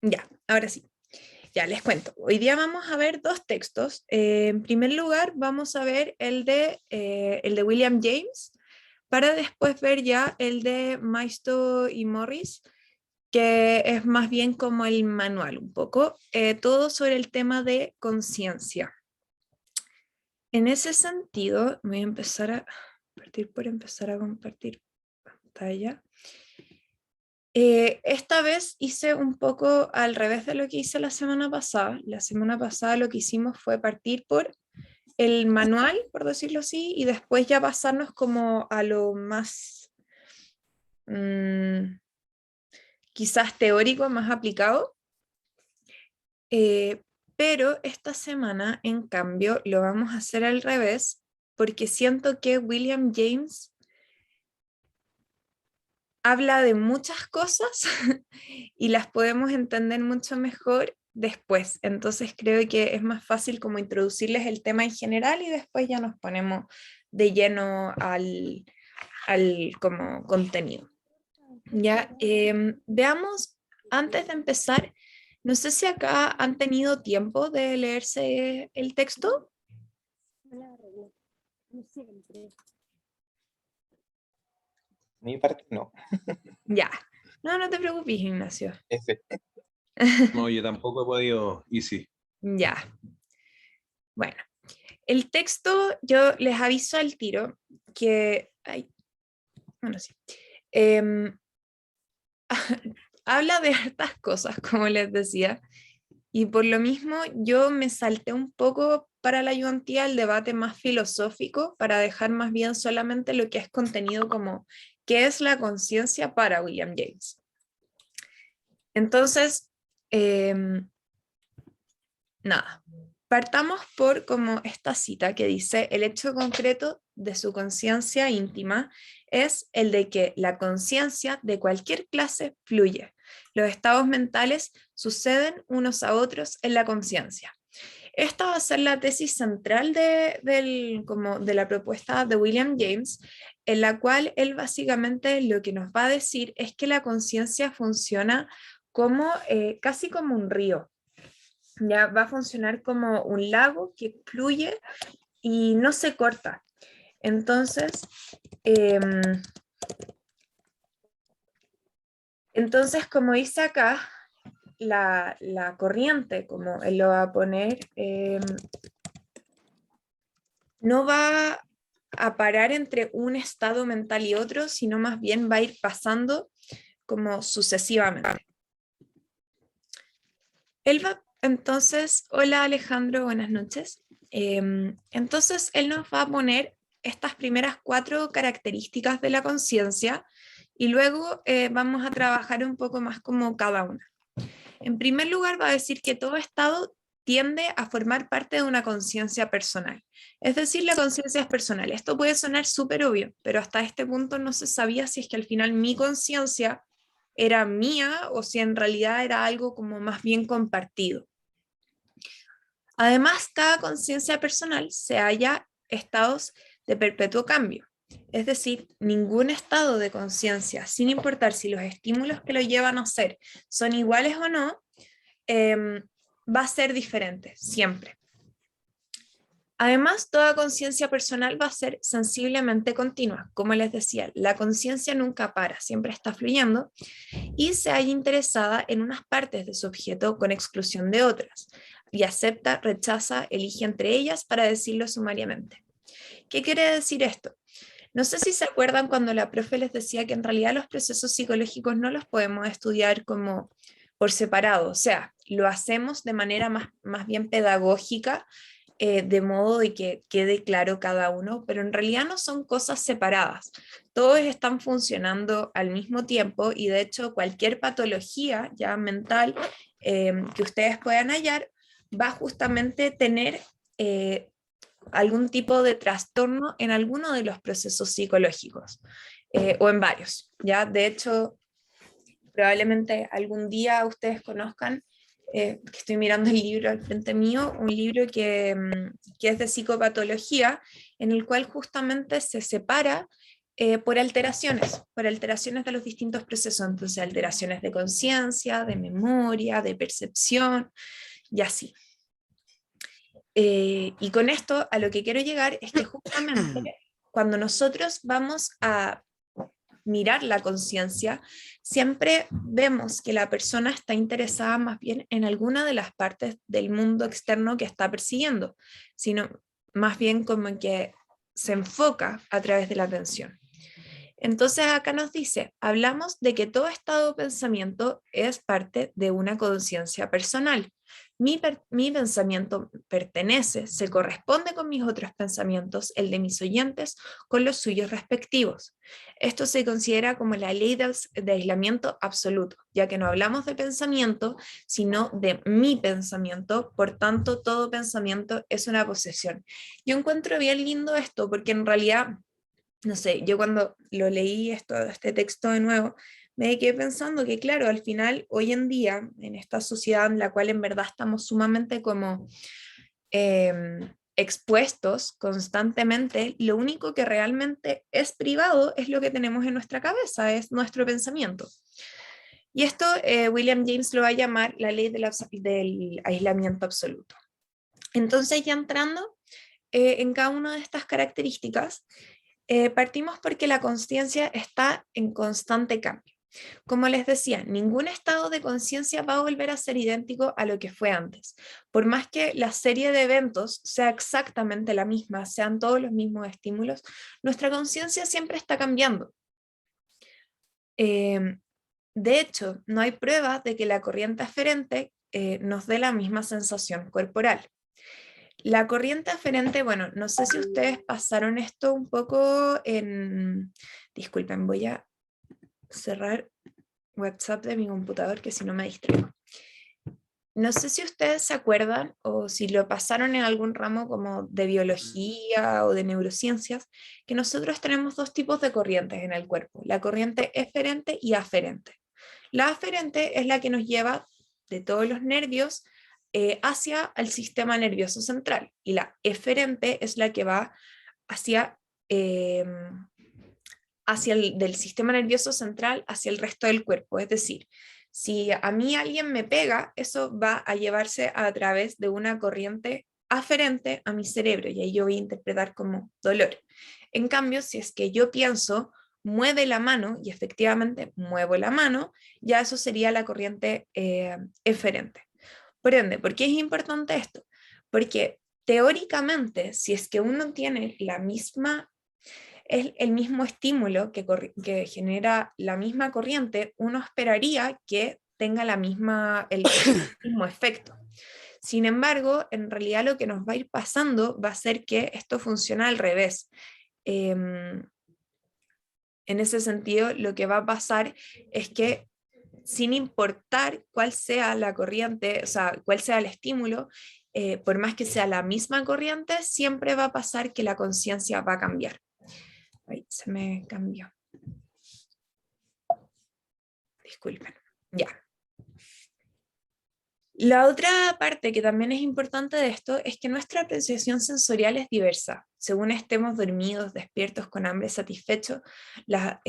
Ya, ahora sí. Ya les cuento. Hoy día vamos a ver dos textos. En primer lugar, vamos a ver el de William James, para después ver ya el de Maisto y Morris, que es más bien como el manual un poco, todo sobre el tema de conciencia. En ese sentido, voy a empezar a partir por empezar a compartir pantalla. Esta vez hice un poco al revés de lo que hice la semana pasada. La semana pasada lo que hicimos fue partir por el manual, por decirlo así, y después ya pasarnos como a lo más quizás teórico, más aplicado. Pero esta semana, en cambio, lo vamos a hacer al revés, porque siento que William James habla de muchas cosas y las podemos entender mucho mejor después. Entonces creo que es más fácil como introducirles el tema en general y después ya nos ponemos de lleno al como contenido. Ya, veamos, antes de empezar, no sé si acá han tenido tiempo de leerse el texto. Mi parte no. Ya, no, no te preocupes, Ignacio. Ese. No, yo tampoco he podido, y sí. Ya, bueno. El texto, yo les aviso al tiro que, ay, bueno, sí, em, habla de estas cosas, como les decía, y por lo mismo yo me salté un poco para la ayudantía el debate más filosófico, para dejar más bien solamente lo que es contenido como qué es la conciencia para William James. Entonces, nada, partamos por como esta cita que dice, el hecho concreto de su conciencia íntima es el de que la conciencia de cualquier clase fluye. Los estados mentales suceden unos a otros en la conciencia. Esta va a ser la tesis central de la propuesta de William James, en la cual él básicamente lo que nos va a decir es que la conciencia funciona como casi como un río. Ya va a funcionar como un lago que fluye y no se corta. Entonces, como dice acá, la corriente, como él lo va a poner, no va a parar entre un estado mental y otro, sino más bien va a ir pasando como sucesivamente. Él va, entonces, hola Alejandro, buenas noches. Entonces, él nos va a poner estas primeras 4 características de la conciencia y luego vamos a trabajar un poco más como cada una. En primer lugar, va a decir que todo estado tiende a formar parte de una conciencia personal. Es decir, la conciencia es personal. Esto puede sonar súper obvio, pero hasta este punto no se sabía si es que al final mi conciencia era mía o si en realidad era algo como más bien compartido. Además, cada conciencia personal se halla estados de perpetuo cambio. Es decir, ningún estado de conciencia, sin importar si los estímulos que lo llevan a ser son iguales o no, va a ser diferente, siempre. Además, toda conciencia personal va a ser sensiblemente continua. Como les decía, la conciencia nunca para, siempre está fluyendo y se halla interesada en unas partes de su objeto con exclusión de otras, y acepta, rechaza, elige entre ellas para decirlo sumariamente. ¿Qué quiere decir esto? No sé si se acuerdan cuando la profe les decía que en realidad los procesos psicológicos no los podemos estudiar como por separado, o sea, lo hacemos de manera más bien pedagógica, de modo de que quede claro cada uno, pero en realidad no son cosas separadas. Todos están funcionando al mismo tiempo y de hecho cualquier patología ya mental que ustedes puedan hallar va a justamente tener algún tipo de trastorno en alguno de los procesos psicológicos o en varios. ¿Ya? De hecho, probablemente algún día ustedes conozcan, que estoy mirando el libro al frente mío, un libro que es de psicopatología, en el cual justamente se separa por alteraciones de los distintos procesos, entonces alteraciones de conciencia, de memoria, de percepción, y así. Y con esto a lo que quiero llegar es que justamente cuando nosotros vamos a mirar la conciencia, siempre vemos que la persona está interesada más bien en alguna de las partes del mundo externo que está persiguiendo, sino más bien como que se enfoca a través de la atención. Entonces acá nos dice, hablamos de que todo estado de pensamiento es parte de una conciencia personal. Mi pensamiento pertenece, se corresponde con mis otros pensamientos, el de mis oyentes con los suyos respectivos. Esto se considera como la ley de aislamiento absoluto, ya que no hablamos de pensamiento, sino de mi pensamiento, por tanto todo pensamiento es una posesión. Yo encuentro bien lindo esto, porque en realidad no sé, yo cuando lo leí este texto de nuevo, me quedé pensando que claro, al final, hoy en día, en esta sociedad en la cual en verdad estamos sumamente como expuestos constantemente, lo único que realmente es privado es lo que tenemos en nuestra cabeza, es nuestro pensamiento. Y esto William James lo va a llamar la ley del aislamiento absoluto. Entonces ya entrando en cada una de estas características, partimos porque la conciencia está en constante cambio. Como les decía, ningún estado de conciencia va a volver a ser idéntico a lo que fue antes. Por más que la serie de eventos sea exactamente la misma, sean todos los mismos estímulos, nuestra conciencia siempre está cambiando. De hecho, no hay pruebas de que la corriente aferente nos dé la misma sensación corporal. La corriente aferente, bueno, no sé si ustedes pasaron esto un poco en... Disculpen, voy a cerrar WhatsApp de mi computador, que si no me distraigo. No sé si ustedes se acuerdan o si lo pasaron en algún ramo como de biología o de neurociencias, que nosotros tenemos dos tipos de corrientes en el cuerpo, la corriente eferente y aferente. La aferente es la que nos lleva de todos los nervios hacia el sistema nervioso central, y la eferente es la que va hacia, del sistema nervioso central hacia el resto del cuerpo. Es decir, si a mí alguien me pega, eso va a llevarse a través de una corriente aferente a mi cerebro, y ahí yo voy a interpretar como dolor. En cambio, si es que yo pienso, mueve la mano, y efectivamente muevo la mano, ya eso sería la corriente eferente. Por ende, ¿por qué es importante esto? Porque teóricamente, si es que uno tiene el mismo estímulo que genera la misma corriente, uno esperaría que tenga el mismo efecto. Sin embargo, en realidad lo que nos va a ir pasando va a ser que esto funciona al revés. En ese sentido, lo que va a pasar es que sin importar cuál sea la corriente, o sea, cuál sea el estímulo, por más que sea la misma corriente, siempre va a pasar que la conciencia va a cambiar. Ay, se me cambió. Disculpen. Ya. La otra parte que también es importante de esto es que nuestra apreciación sensorial es diversa. Según estemos dormidos, despiertos, con hambre, satisfechos, la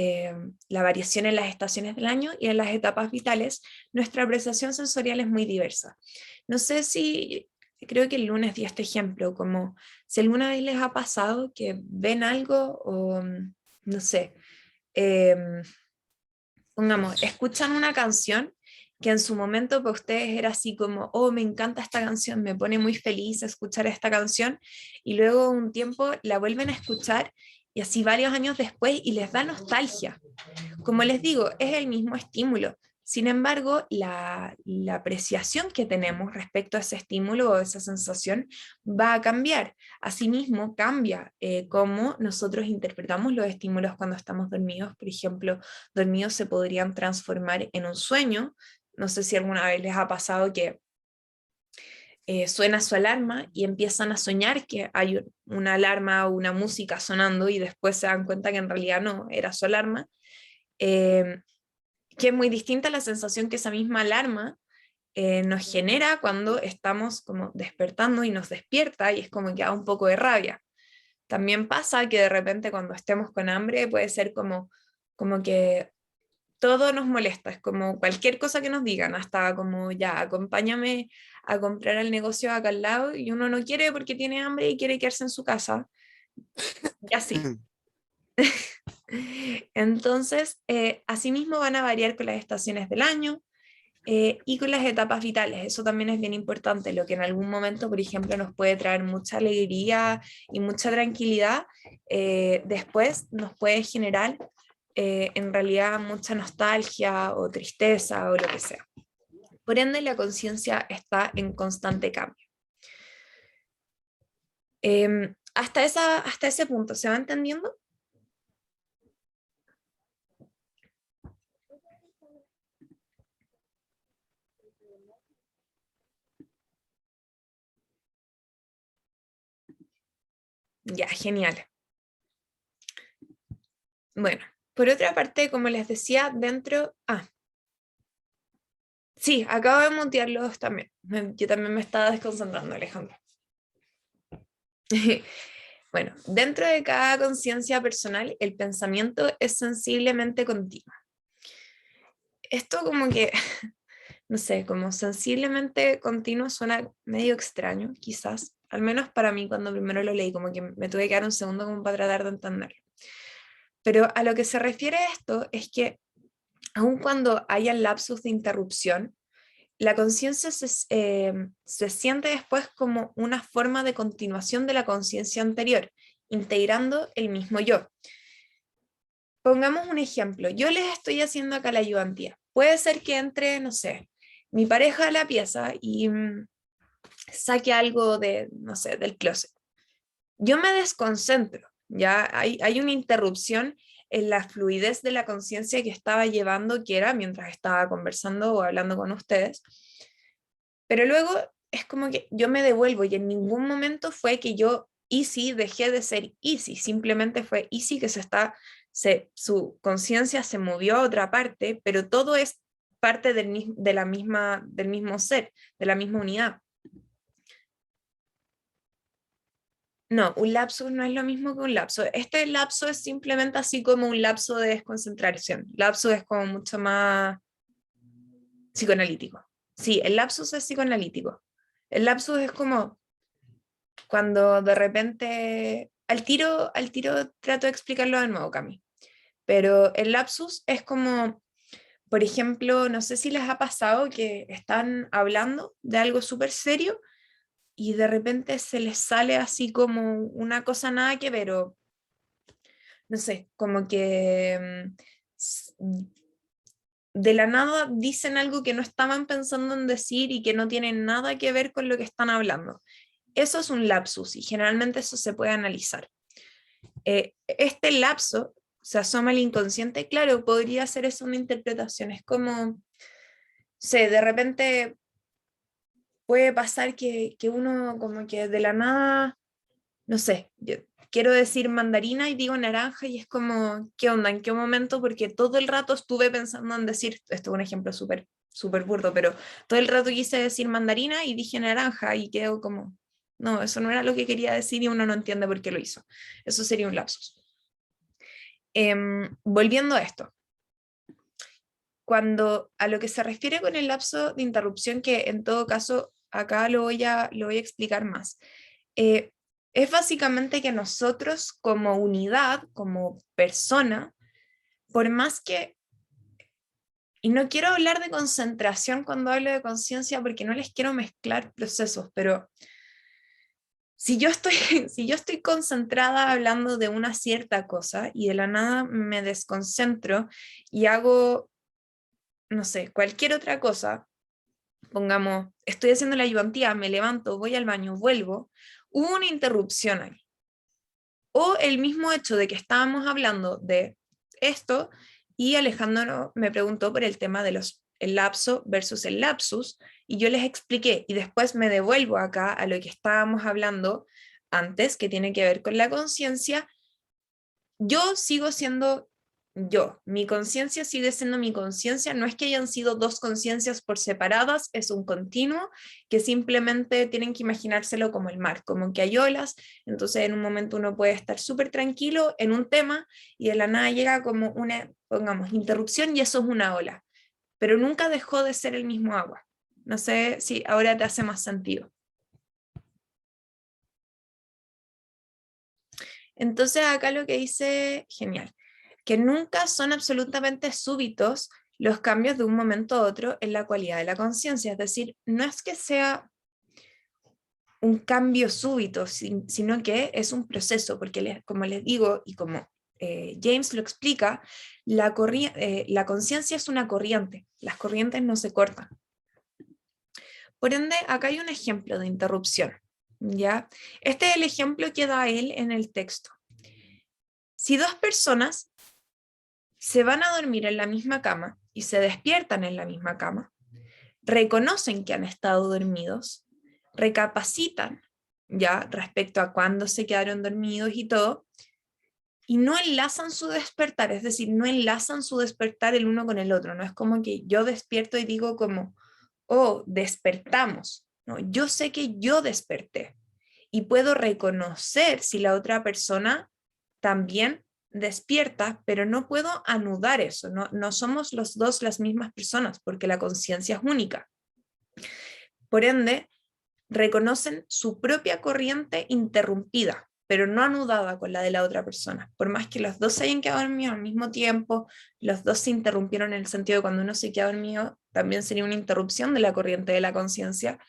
variación en las estaciones del año y en las etapas vitales, nuestra apreciación sensorial es muy diversa. No sé si, creo que el lunes di este ejemplo, como si alguna vez les ha pasado que ven algo o, no sé, pongamos, escuchan una canción que en su momento para ustedes era así como, oh, me encanta esta canción, me pone muy feliz escuchar esta canción, y luego un tiempo la vuelven a escuchar y así varios años después y les da nostalgia. Como les digo, es el mismo estímulo. Sin embargo, la apreciación que tenemos respecto a ese estímulo o esa sensación va a cambiar. Asimismo, cambia cómo nosotros interpretamos los estímulos cuando estamos dormidos. Por ejemplo, dormidos se podrían transformar en un sueño. No sé si alguna vez les ha pasado que suena su alarma y empiezan a soñar que hay una alarma o una música sonando, y después se dan cuenta que en realidad no, era su alarma. Que es muy distinta a la sensación que esa misma alarma nos genera cuando estamos como despertando y nos despierta, y es como que da un poco de rabia. También pasa que de repente cuando estemos con hambre puede ser como que todo nos molesta, es como cualquier cosa que nos digan, hasta como ya, acompáñame a comprar al negocio acá al lado, y uno no quiere porque tiene hambre y quiere quedarse en su casa, y así. Entonces, asimismo van a variar con las estaciones del año y con las etapas vitales. Eso también es bien importante, lo que en algún momento, por ejemplo, nos puede traer mucha alegría y mucha tranquilidad, después nos puede generar en realidad mucha nostalgia o tristeza o lo que sea. Por ende, la conciencia está en constante cambio. Hasta ese punto, ¿se va entendiendo? Ya, genial. Bueno, por otra parte, como les decía, dentro... sí, acabo de mutearlos también. Yo también me estaba desconcentrando, Alejandro. Bueno, dentro de cada conciencia personal, el pensamiento es sensiblemente continuo. Esto como que, no sé, como sensiblemente continuo suena medio extraño, quizás, al menos para mí cuando primero lo leí, como que me tuve que dar un segundo como para tratar de entenderlo. Pero a lo que se refiere esto es que aun cuando haya lapsus de interrupción, la conciencia se siente después como una forma de continuación de la conciencia anterior, integrando el mismo yo. Pongamos un ejemplo, yo les estoy haciendo acá la ayudantía. Puede ser que entre, no sé, mi pareja a la pieza y saque algo de, no sé, del closet. Yo me desconcentro, ya hay una interrupción en la fluidez de la conciencia que estaba llevando, que era mientras estaba conversando o hablando con ustedes. Pero luego es como que yo me devuelvo y en ningún momento fue que yo, Easy, dejé de ser Easy, simplemente fue Easy que su conciencia se movió a otra parte, pero todo es parte del mismo ser, de la misma unidad. No, un lapsus no es lo mismo que un lapso. Este lapso es simplemente así como un lapso de desconcentración. Lapso es como mucho más psicoanalítico. Sí, el lapsus es psicoanalítico. El lapsus es como cuando de repente, al tiro trato de explicarlo de nuevo, Cami, pero el lapsus es como, por ejemplo, no sé si les ha pasado que están hablando de algo súper serio y de repente se les sale así como una cosa nada que ver, o no sé, como que de la nada dicen algo que no estaban pensando en decir y que no tiene nada que ver con lo que están hablando. Eso es un lapsus y generalmente eso se puede analizar. Este lapso se asoma al inconsciente, claro, podría ser eso una interpretación, es como, sé, de repente puede pasar que uno como que de la nada, no sé, yo quiero decir mandarina y digo naranja y es como, ¿qué onda? ¿En qué momento? Porque todo el rato estuve pensando en decir, esto es un ejemplo súper burdo, pero todo el rato quise decir mandarina y dije naranja y quedo como, no, eso no era lo que quería decir y uno no entiende por qué lo hizo. Eso sería un lapsus. Volviendo a esto, cuando a lo que se refiere con el lapso de interrupción, que en todo caso acá lo voy a explicar más, es básicamente que nosotros como unidad, como persona, por más que, y no quiero hablar de concentración cuando hablo de conciencia porque no les quiero mezclar procesos, pero si yo estoy, si yo estoy concentrada hablando de una cierta cosa y de la nada me desconcentro y hago, no sé, cualquier otra cosa, pongamos, estoy haciendo la ayudantía, me levanto, voy al baño, vuelvo, hubo una interrupción ahí. O el mismo hecho de que estábamos hablando de esto y Alejandro me preguntó por el tema de el lapso versus el lapsus y yo les expliqué y después me devuelvo acá a lo que estábamos hablando antes, que tiene que ver con la conciencia. Yo sigo siendo mi conciencia sigue siendo mi conciencia, no es que hayan sido dos conciencias por separadas, es un continuo que simplemente tienen que imaginárselo como el mar, como que hay olas, entonces en un momento uno puede estar súper tranquilo en un tema y de la nada llega como una, pongamos, interrupción y eso es una ola, pero nunca dejó de ser el mismo agua. No sé si ahora te hace más sentido. Entonces acá lo que dice, genial, que nunca son absolutamente súbitos los cambios de un momento a otro en la cualidad de la conciencia, es decir, no es que sea un cambio súbito, sino que es un proceso, porque como les digo, y como James lo explica, la conciencia es una corriente, las corrientes no se cortan. Por ende, acá hay un ejemplo de interrupción, ¿ya? Este es el ejemplo que da él en el texto. Si dos personas se van a dormir en la misma cama y se despiertan en la misma cama, reconocen que han estado dormidos, recapacitan ya respecto a cuándo se quedaron dormidos y todo, y no enlazan su despertar, es decir, no enlazan su despertar el uno con el otro, no es como que yo despierto y digo como, oh, despertamos, no, yo sé que yo desperté y puedo reconocer si la otra persona también despierta, pero no puedo anudar eso, no somos los dos las mismas personas porque la conciencia es única. Por ende, reconocen su propia corriente interrumpida, pero no anudada con la de la otra persona. Por más que los dos se hayan quedado dormidos al mismo tiempo, los dos se interrumpieron en el sentido de cuando uno se queda dormido, también sería una interrupción de la corriente de la conciencia.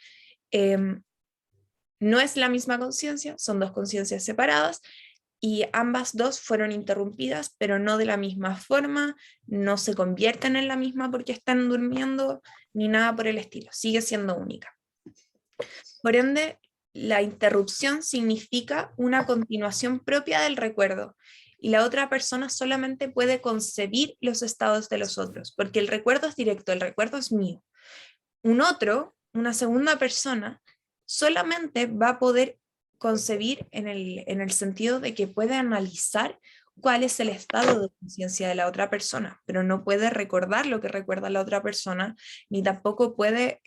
No es la misma conciencia, son dos conciencias separadas, y ambas dos fueron interrumpidas, pero no de la misma forma, no se convierten en la misma porque están durmiendo, ni nada por el estilo, sigue siendo única. Por ende, la interrupción significa una continuación propia del recuerdo, y la otra persona solamente puede concebir los estados de los otros, porque el recuerdo es directo, el recuerdo es mío. Un otro, una segunda persona, solamente va a poder concebir en el sentido de que puede analizar cuál es el estado de conciencia de la otra persona, pero no puede recordar lo que recuerda la otra persona, ni tampoco puede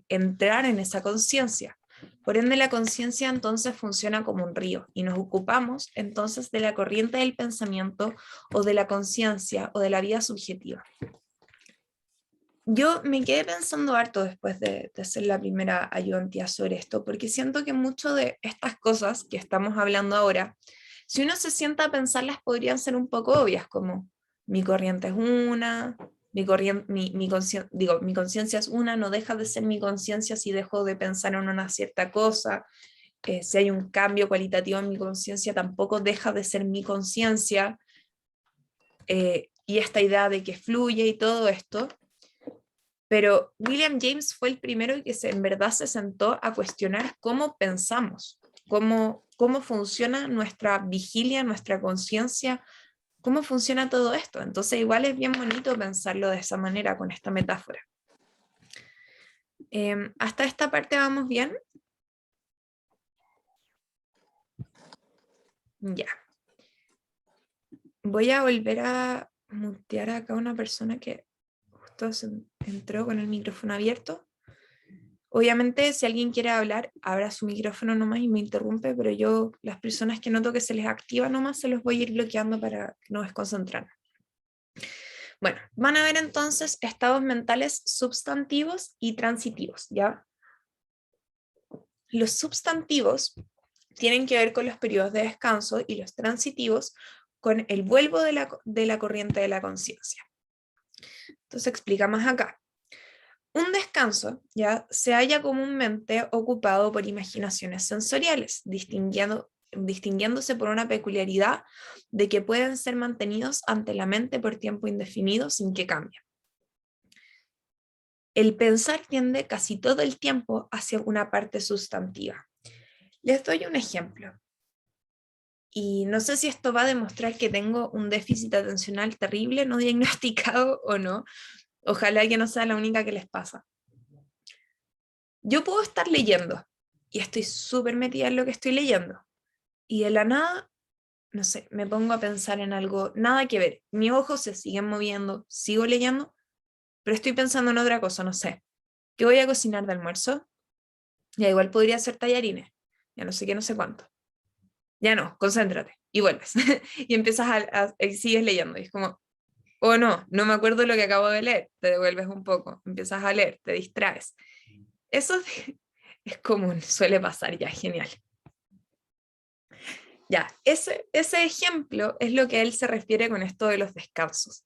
entrar en esa conciencia. Por ende, la conciencia entonces funciona como un río y nos ocupamos entonces de la corriente del pensamiento o de la conciencia o de la vida subjetiva. Yo me quedé pensando harto después de hacer la primera ayudantía sobre esto, porque siento que mucho de estas cosas que estamos hablando ahora, si uno se sienta a pensarlas, podrían ser un poco obvias, como mi corriente es una, mi conciencia es una, no deja de ser mi conciencia si dejo de pensar en una cierta cosa, si hay un cambio cualitativo en mi conciencia, tampoco deja de ser mi conciencia, y esta idea de que fluye y todo esto. Pero William James fue el primero que en verdad se sentó a cuestionar cómo pensamos, cómo funciona nuestra vigilia, nuestra conciencia, cómo funciona todo esto. Entonces igual es bien bonito pensarlo de esa manera, con esta metáfora. ¿Hasta esta parte vamos bien? Ya. Voy a volver a mutear acá a una persona que justo entró con el micrófono abierto. Obviamente, si alguien quiere hablar, abra su micrófono nomás y me interrumpe, pero yo, las personas que noto que se les activa nomás, se los voy a ir bloqueando para no desconcentrarnos. Bueno, van a ver entonces estados mentales substantivos y transitivos, ¿ya? Los substantivos tienen que ver con los periodos de descanso y los transitivos con el vuelvo de la corriente de la conciencia. Entonces explica más acá. Un descanso ya se halla comúnmente ocupado por imaginaciones sensoriales, distinguiéndose por una peculiaridad de que pueden ser mantenidos ante la mente por tiempo indefinido sin que cambien. El pensar tiende casi todo el tiempo hacia una parte sustantiva. Les doy un ejemplo. Y no sé si esto va a demostrar que tengo un déficit atencional terrible, no diagnosticado o no. Ojalá que no sea la única que les pasa. Yo puedo estar leyendo y estoy súper metida en lo que estoy leyendo. Y de la nada no sé, me pongo a pensar en algo, nada que ver, mis ojos se siguen moviendo, sigo leyendo, pero estoy pensando en otra cosa, no sé, ¿qué voy a cocinar de almuerzo? Ya igual podría hacer tallarines, ya no sé qué, no sé cuánto. Ya no, concéntrate, y vuelves, y empiezas y sigues leyendo, y es como, oh no, no me acuerdo lo que acabo de leer, te devuelves un poco, empiezas a leer, te distraes. Eso es común, suele pasar, ya, genial. Ya, ese ejemplo es lo que él se refiere con esto de los descansos.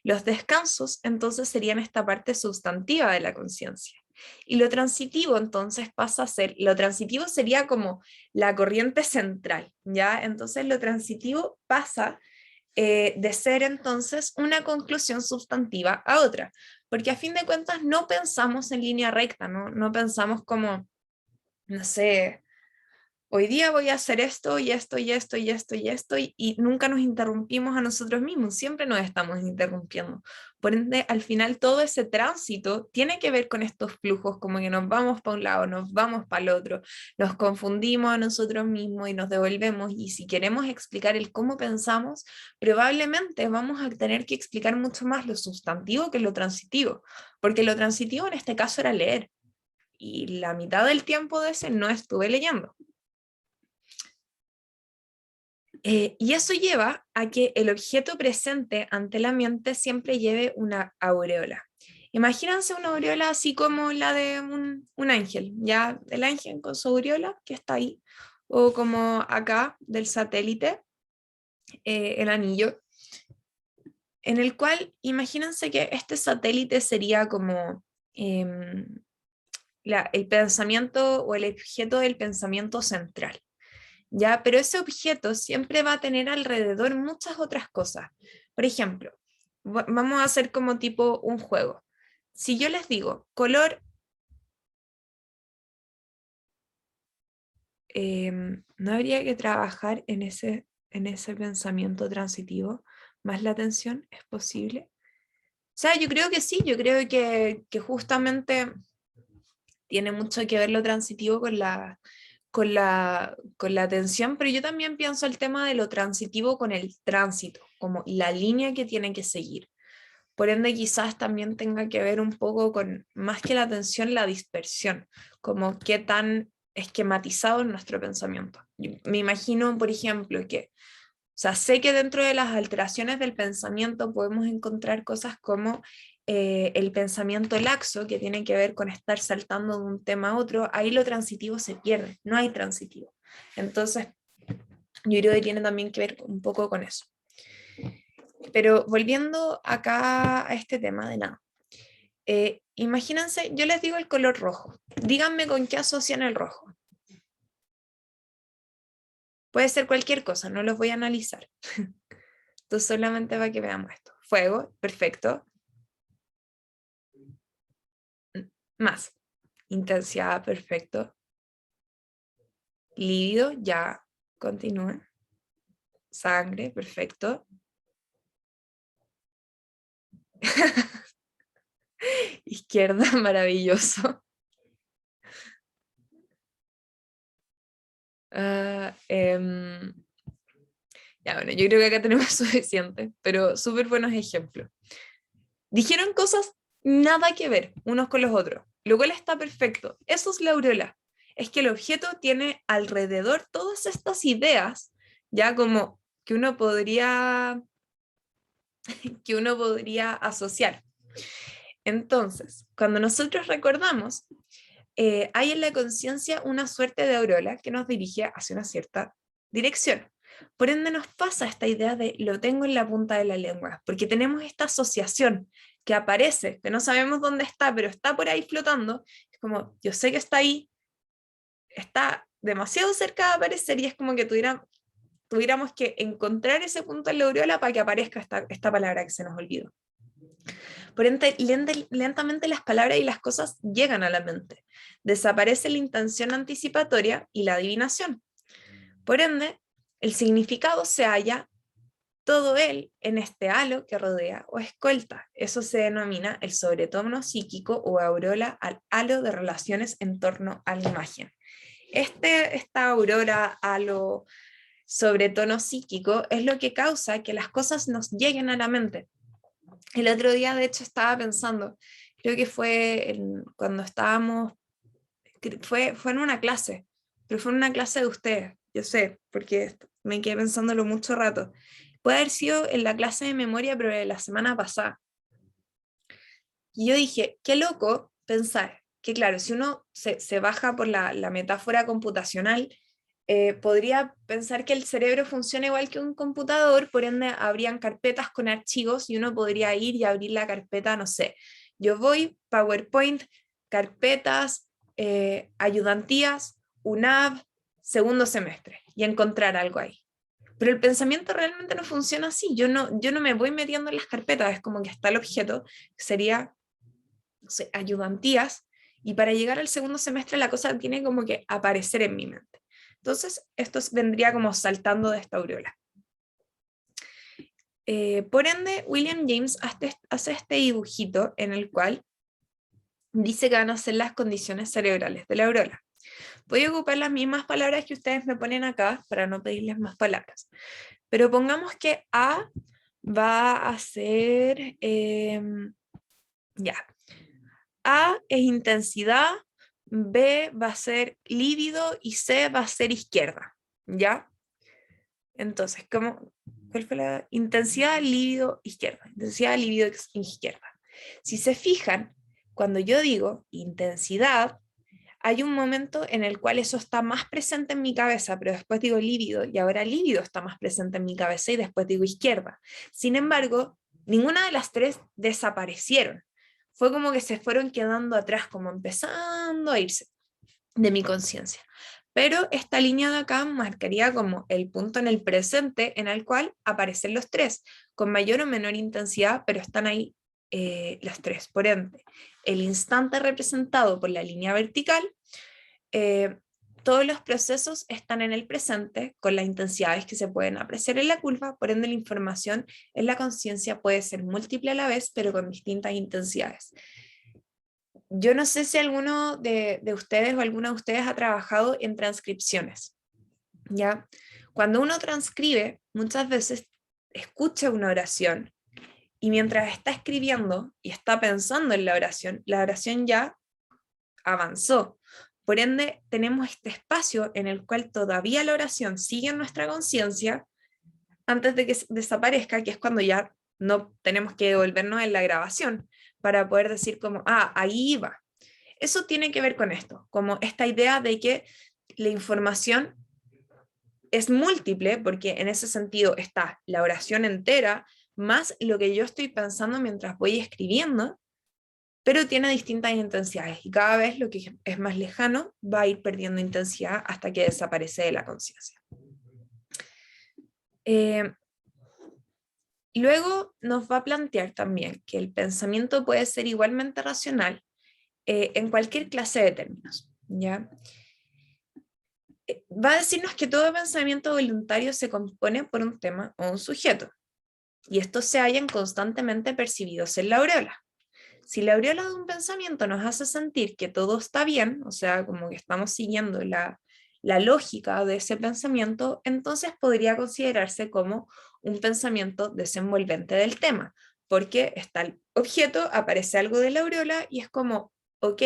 Los descansos entonces serían esta parte sustantiva de la conciencia. Y lo transitivo entonces pasa a ser, lo transitivo sería como la corriente central, ¿ya? Entonces lo transitivo pasa de ser entonces una conclusión sustantiva a otra, porque a fin de cuentas no pensamos en línea recta, no pensamos como, no sé, hoy día voy a hacer esto y esto y esto y esto y esto y nunca nos interrumpimos a nosotros mismos, siempre nos estamos interrumpiendo. Por ende, al final todo ese tránsito tiene que ver con estos flujos, como que nos vamos para un lado, nos vamos para el otro, nos confundimos a nosotros mismos y nos devolvemos y si queremos explicar el cómo pensamos, probablemente vamos a tener que explicar mucho más lo sustantivo que lo transitivo, porque lo transitivo en este caso era leer y la mitad del tiempo de ese no estuve leyendo. Y eso lleva a que el objeto presente ante la mente siempre lleve una aureola. Imagínense una aureola así como la de un ángel, ya el ángel con su aureola que está ahí, o como acá del satélite, el anillo, en el cual imagínense que este satélite sería como el pensamiento o el objeto del pensamiento central. ¿Ya? Pero ese objeto siempre va a tener alrededor muchas otras cosas. Por ejemplo, vamos a hacer como tipo un juego. Si yo les digo color, ¿no habría que trabajar en ese pensamiento transitivo? ¿Más la atención? ¿Es posible? O sea, yo creo que sí, yo creo que justamente tiene mucho que ver lo transitivo con la atención, pero yo también pienso el tema de lo transitivo con el tránsito, como la línea que tiene que seguir. Por ende, quizás también tenga que ver un poco con, más que la atención, la dispersión, como qué tan esquematizado es nuestro pensamiento. Yo me imagino, por ejemplo, que, o sea, sé que dentro de las alteraciones del pensamiento podemos encontrar cosas como el pensamiento laxo, que tiene que ver con estar saltando de un tema a otro, ahí lo transitivo se pierde, no hay transitivo. Entonces, yo creo que tiene también que ver un poco con eso. Pero volviendo acá a este tema de nada. Imagínense, yo les digo el color rojo. Díganme con qué asocian el rojo. Puede ser cualquier cosa, no los voy a analizar. Entonces solamente para que veamos esto. Fuego, perfecto. Más. Intensidad, perfecto. Líquido, ya. Continúe. Sangre, perfecto. Izquierda, maravilloso. Ya, bueno, yo creo que acá tenemos suficiente, pero súper buenos ejemplos. Dijeron cosas nada que ver unos con los otros, lo cual está perfecto. Eso es la aureola. Es que el objeto tiene alrededor todas estas ideas, ya como que uno podría asociar. Entonces, cuando nosotros recordamos, hay en la conciencia una suerte de aureola que nos dirige hacia una cierta dirección. Por ende nos pasa esta idea de lo tengo en la punta de la lengua, porque tenemos esta asociación que aparece, que no sabemos dónde está, pero está por ahí flotando. Es como, yo sé que está ahí, está demasiado cerca de aparecer y es como que tuviéramos que encontrar ese punto en la aureola para que aparezca esta palabra que se nos olvidó. Por ende, lentamente las palabras y las cosas llegan a la mente. Desaparece la intención anticipatoria y la adivinación. Por ende, el significado se halla todo él en este halo que rodea o escolta. Eso se denomina el sobretono psíquico o aureola al halo de relaciones en torno a la imagen. Esta aurora, halo, sobretono psíquico es lo que causa que las cosas nos lleguen a la mente. El otro día, de hecho, estaba pensando, creo que fue cuando estábamos, fue en una clase, pero fue en una clase de ustedes, yo sé, porque me quedé pensándolo mucho rato. Puede haber sido en la clase de memoria, pero de la semana pasada. Y yo dije, qué loco pensar que, claro, si uno se baja por la metáfora computacional, podría pensar que el cerebro funciona igual que un computador, por ende habrían carpetas con archivos y uno podría ir y abrir la carpeta, no sé, yo voy, PowerPoint, carpetas, ayudantías, UNAV, segundo semestre, y encontrar algo ahí. Pero el pensamiento realmente no funciona así, yo no me voy metiendo en las carpetas, es como que está el objeto, que sería, no sé, ayudantías, y para llegar al segundo semestre la cosa tiene como que aparecer en mi mente. Entonces, esto vendría como saltando de esta aureola. Por ende, William James hace este dibujito en el cual dice que van a ser las condiciones cerebrales de la aureola. Voy a ocupar las mismas palabras que ustedes me ponen acá para no pedirles más palabras. Pero pongamos que A va a ser, ya, A es intensidad, B va a ser líbido y C va a ser izquierda, ¿ya? Entonces, ¿cuál fue la intensidad, líbido, izquierda? Intensidad, líbido, izquierda. Si se fijan, cuando yo digo intensidad, hay un momento en el cual eso está más presente en mi cabeza, pero después digo líbido y ahora líbido está más presente en mi cabeza y después digo izquierda. Sin embargo, ninguna de las tres desaparecieron. Fue como que se fueron quedando atrás, como empezando a irse de mi conciencia. Pero esta línea de acá marcaría como el punto en el presente en el cual aparecen los tres, con mayor o menor intensidad, pero están ahí los tres. Por ende, el instante representado por la línea vertical, todos los procesos están en el presente con las intensidades que se pueden apreciar en la curva, por ende la información en la conciencia puede ser múltiple a la vez, pero con distintas intensidades. Yo no sé si alguno de ustedes o alguna de ustedes ha trabajado en transcripciones, ¿ya? Cuando uno transcribe, muchas veces escucha una oración y mientras está escribiendo y está pensando en la oración ya avanzó. Por ende, tenemos este espacio en el cual todavía la oración sigue en nuestra conciencia antes de que desaparezca, que es cuando ya no tenemos que devolvernos en la grabación para poder decir como, ahí iba. Eso tiene que ver con esto, como esta idea de que la información es múltiple, porque en ese sentido está la oración entera, más lo que yo estoy pensando mientras voy escribiendo, pero tiene distintas intensidades y cada vez lo que es más lejano va a ir perdiendo intensidad hasta que desaparece de la conciencia. Luego nos va a plantear también que el pensamiento puede ser igualmente racional en cualquier clase de términos, ¿ya? Va a decirnos que todo pensamiento voluntario se compone por un tema o un sujeto, y estos se hallan constantemente percibidos en la aureola. Si la aureola de un pensamiento nos hace sentir que todo está bien, o sea, como que estamos siguiendo la lógica de ese pensamiento, entonces podría considerarse como un pensamiento desenvolvente del tema, porque está el objeto, aparece algo de la aureola y es como, ok,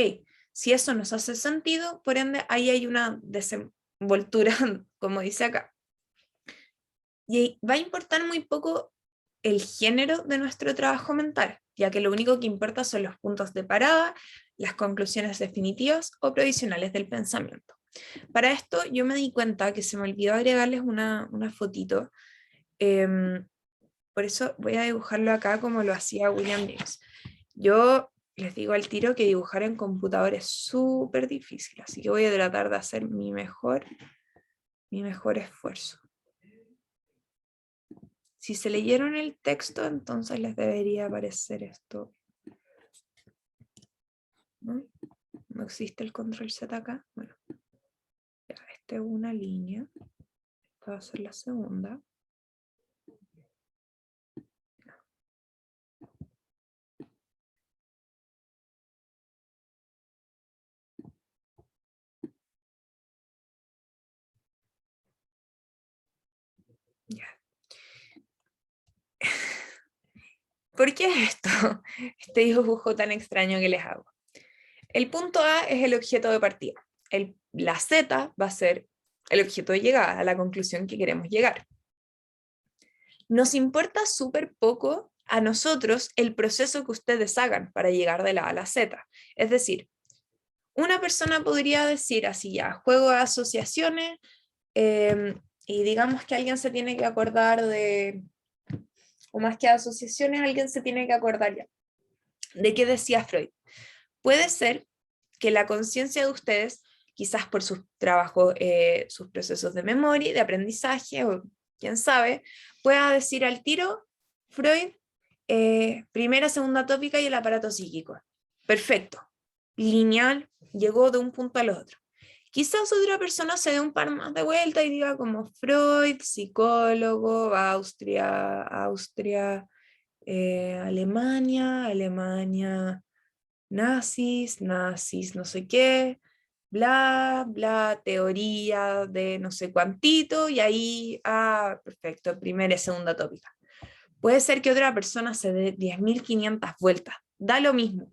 si eso nos hace sentido, por ende ahí hay una desenvoltura, como dice acá. Y va a importar muy poco el género de nuestro trabajo mental, ya que lo único que importa son los puntos de parada, las conclusiones definitivas o provisionales del pensamiento. Para esto yo me di cuenta que se me olvidó agregarles una fotito, por eso voy a dibujarlo acá como lo hacía William James. Yo les digo al tiro que dibujar en computador es súper difícil, así que voy a tratar de hacer mi mejor esfuerzo. Si se leyeron el texto, entonces les debería aparecer esto. ¿No? ¿No existe el control Z acá? Bueno, ya, esta es una línea. Esta va a ser la segunda. ¿Por qué es esto? Este dibujo tan extraño que les hago. El punto A es el objeto de partida. La Z va a ser el objeto de llegada, a la conclusión que queremos llegar. Nos importa súper poco a nosotros el proceso que ustedes hagan para llegar de la A a la Z. Es decir, una persona podría decir así ya, juego de asociaciones, y digamos que alguien se tiene que acordar de, o más que asociaciones, alguien se tiene que acordar ya, de qué decía Freud. Puede ser que la conciencia de ustedes, quizás por sus trabajos, sus procesos de memoria, de aprendizaje, o quién sabe, pueda decir al tiro, Freud, primera, segunda tópica y el aparato psíquico. Perfecto. Lineal, llegó de un punto al otro. Quizás otra persona se dé un par más de vuelta y diga como Freud, psicólogo, Austria, Alemania, nazis, no sé qué, bla, bla, teoría de no sé cuántito, y ahí, perfecto, primera y segunda tópica. Puede ser que otra persona se dé 10.500 vueltas, da lo mismo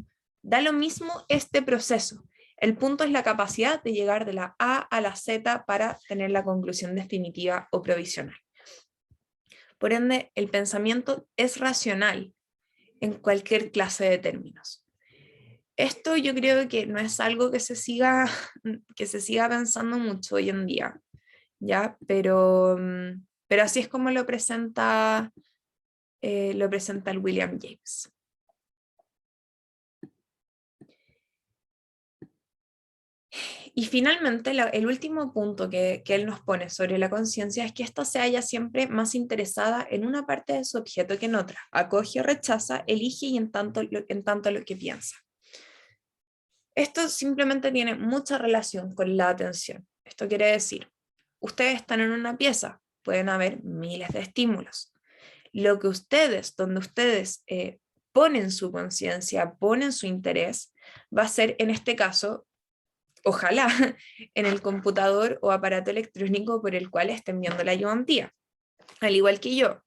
este proceso. El punto es la capacidad de llegar de la A a la Z para tener la conclusión definitiva o provisional. Por ende, el pensamiento es racional en cualquier clase de términos. Esto yo creo que no es algo que se siga pensando mucho hoy en día, ¿ya? Pero así es como lo presenta el William James. Y finalmente, el último punto que él nos pone sobre la conciencia es que ésta se halla siempre más interesada en una parte de su objeto que en otra. Acoge o rechaza, elige y en tanto lo que piensa. Esto simplemente tiene mucha relación con la atención. Esto quiere decir, ustedes están en una pieza, pueden haber miles de estímulos. Donde ustedes ponen su conciencia, ponen su interés, va a ser en este caso, ojalá, en el computador o aparato electrónico por el cual estén viendo la ayudantía, al igual que yo.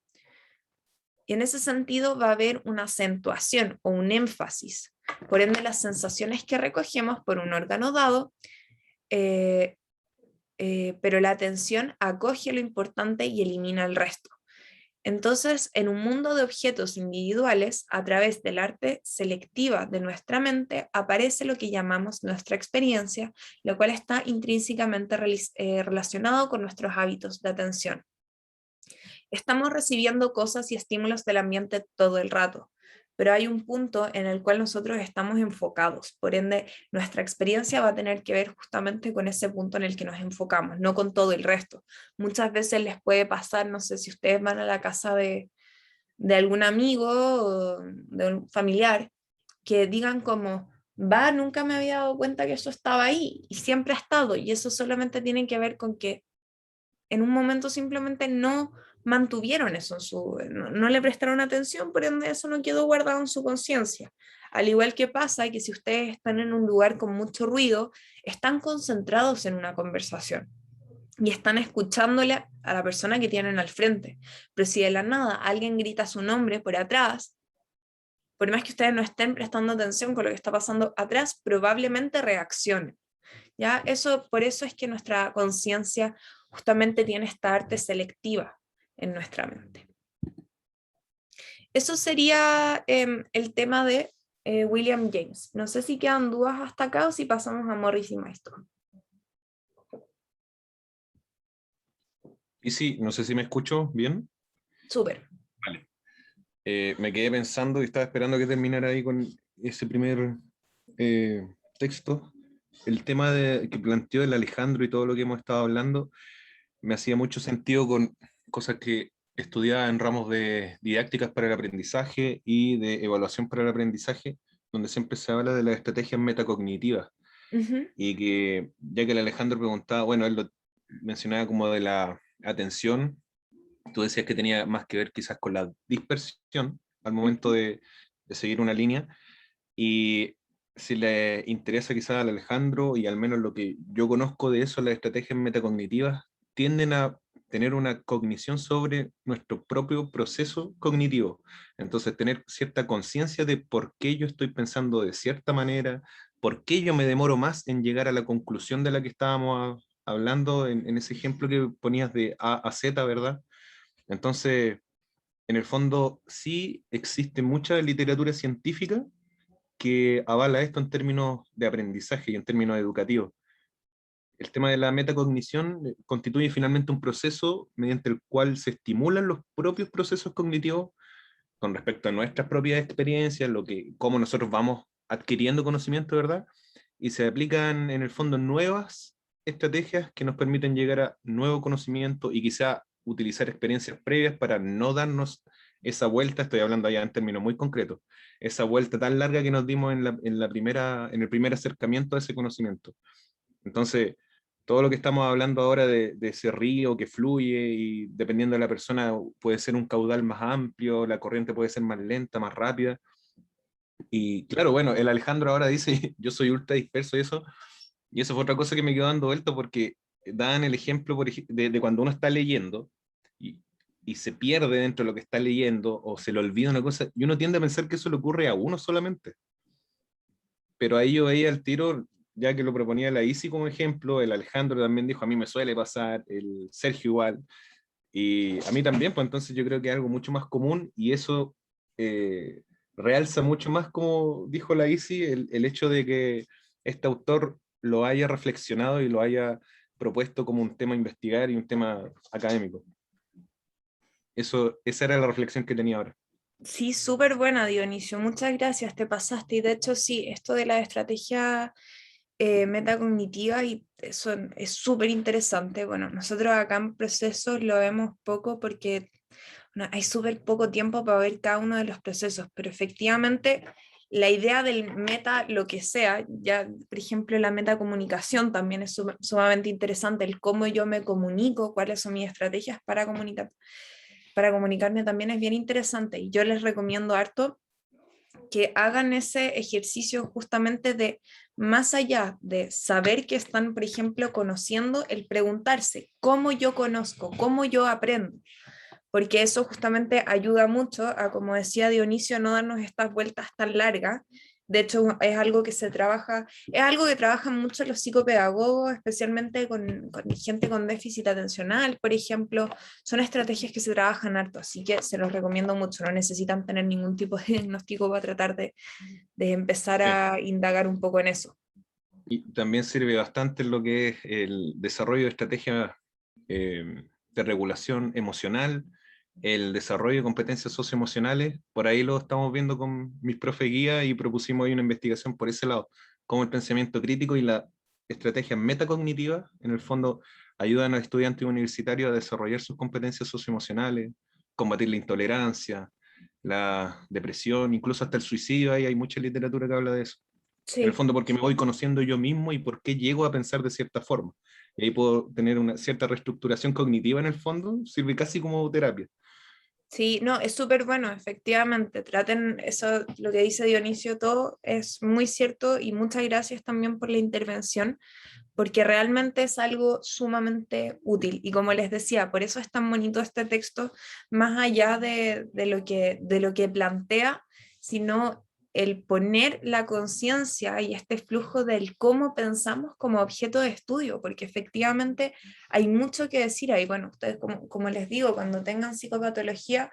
Y en ese sentido va a haber una acentuación o un énfasis. Por ende, las sensaciones que recogemos por un órgano dado, pero la atención acoge lo importante y elimina el resto. Entonces, en un mundo de objetos individuales, a través del arte selectiva de nuestra mente, aparece lo que llamamos nuestra experiencia, lo cual está intrínsecamente relacionado con nuestros hábitos de atención. Estamos recibiendo cosas y estímulos del ambiente todo el rato, pero hay un punto en el cual nosotros estamos enfocados, por ende nuestra experiencia va a tener que ver justamente con ese punto en el que nos enfocamos, no con todo el resto. Muchas veces les puede pasar, no sé si ustedes van a la casa de algún amigo o de un familiar, que digan como, nunca me había dado cuenta que eso estaba ahí, y siempre ha estado, y eso solamente tiene que ver con que en un momento simplemente no mantuvieron eso no le prestaron atención, por ende eso no quedó guardado en su conciencia. Al igual que pasa que si ustedes están en un lugar con mucho ruido, están concentrados en una conversación y están escuchándole a la persona que tienen al frente. Pero si de la nada alguien grita su nombre por atrás, por más que ustedes no estén prestando atención con lo que está pasando atrás, probablemente reaccionen. ¿Ya? Por eso es que nuestra conciencia justamente tiene esta arte selectiva en nuestra mente. Eso sería el tema de William James. No sé si quedan dudas hasta acá o si pasamos a Morris y Maestro. Y sí, no sé si me escucho bien. Súper. Vale. Me quedé pensando y estaba esperando que terminara ahí con ese primer texto. El tema que planteó el Alejandro y todo lo que hemos estado hablando me hacía mucho sentido con cosas que estudiaba en ramos de didácticas para el aprendizaje y de evaluación para el aprendizaje, donde siempre se habla de las estrategias metacognitivas. Y que, ya que el Alejandro preguntaba, bueno, él lo mencionaba como de la atención, tú decías que tenía más que ver quizás con la dispersión al momento de seguir una línea, y si le interesa quizás al Alejandro, y al menos lo que yo conozco de eso, las estrategias metacognitivas tienden a tener una cognición sobre nuestro propio proceso cognitivo. Entonces, tener cierta conciencia de por qué yo estoy pensando de cierta manera, por qué yo me demoro más en llegar a la conclusión de la que estábamos hablando en ese ejemplo que ponías de A a Z, ¿verdad? Entonces, en el fondo, sí existe mucha literatura científica que avala esto en términos de aprendizaje y en términos educativos. El tema de la metacognición constituye finalmente un proceso mediante el cual se estimulan los propios procesos cognitivos con respecto a nuestras propias experiencias, cómo nosotros vamos adquiriendo conocimiento, ¿verdad? Y se aplican en el fondo nuevas estrategias que nos permiten llegar a nuevo conocimiento y quizá utilizar experiencias previas para no darnos esa vuelta, estoy hablando allá en términos muy concretos, esa vuelta tan larga que nos dimos en el primer acercamiento a ese conocimiento. Entonces, todo lo que estamos hablando ahora de ese río que fluye y dependiendo de la persona puede ser un caudal más amplio, la corriente puede ser más lenta, más rápida. Y claro, bueno, el Alejandro ahora dice, yo soy ultra disperso y eso fue otra cosa que me quedó dando vuelta porque dan el ejemplo de cuando uno está leyendo y, y se pierde dentro de lo que está leyendo o se le olvida una cosa y uno tiende a pensar que eso le ocurre a uno solamente. Pero ahí yo veía el tiro, ya que lo proponía la Isi como ejemplo, el Alejandro también dijo, a mí me suele pasar, el Sergio igual, y a mí también, pues entonces yo creo que es algo mucho más común y eso realza mucho más, como dijo la Isi, el hecho de que este autor lo haya reflexionado y lo haya propuesto como un tema a investigar y un tema académico. Esa era la reflexión que tenía ahora. Sí, súper buena, Dionisio. Muchas gracias, te pasaste. Y de hecho, sí, esto de la estrategia metacognitiva y eso es súper interesante. Bueno, nosotros acá en procesos lo vemos poco porque bueno, hay súper poco tiempo para ver cada uno de los procesos, pero efectivamente la idea del meta, lo que sea, ya por ejemplo la metacomunicación también es sumamente interesante, el cómo yo me comunico, cuáles son mis estrategias para comunicarme también es bien interesante y yo les recomiendo harto que hagan ese ejercicio justamente de más allá de saber que están, por ejemplo, conociendo, el preguntarse cómo yo conozco, cómo yo aprendo, porque eso justamente ayuda mucho a, como decía Dionisio, no darnos estas vueltas tan largas. De hecho, es algo que se trabaja, es algo que trabajan mucho los psicopedagogos, especialmente con gente con déficit atencional, por ejemplo. Son estrategias que se trabajan harto, así que se los recomiendo mucho. No necesitan tener ningún tipo de diagnóstico para tratar de empezar Sí. a indagar un poco en eso. Y también sirve bastante en lo que es el desarrollo de estrategias de regulación emocional, el desarrollo de competencias socioemocionales. Por ahí lo estamos viendo con mis profe guía y propusimos ahí una investigación por ese lado, cómo el pensamiento crítico y la estrategia metacognitiva, en el fondo, ayudan a estudiantes universitarios a desarrollar sus competencias socioemocionales, combatir la intolerancia, la depresión, incluso hasta el suicidio. Hay mucha literatura que habla de eso. En el Sí. fondo porque me voy conociendo yo mismo y por qué llego a pensar de cierta forma. Y ahí puedo tener una cierta reestructuración cognitiva en el fondo, sirve casi como terapia. Sí, no, es súper bueno, efectivamente. Traten eso, lo que dice Dionisio, todo es muy cierto y muchas gracias también por la intervención, porque realmente es algo sumamente útil. Y como les decía, por eso es tan bonito este texto, más allá de lo que plantea, sino el poner la conciencia y este flujo del cómo pensamos como objeto de estudio, porque efectivamente hay mucho que decir ahí. Bueno, ustedes, como les digo, cuando tengan psicopatología,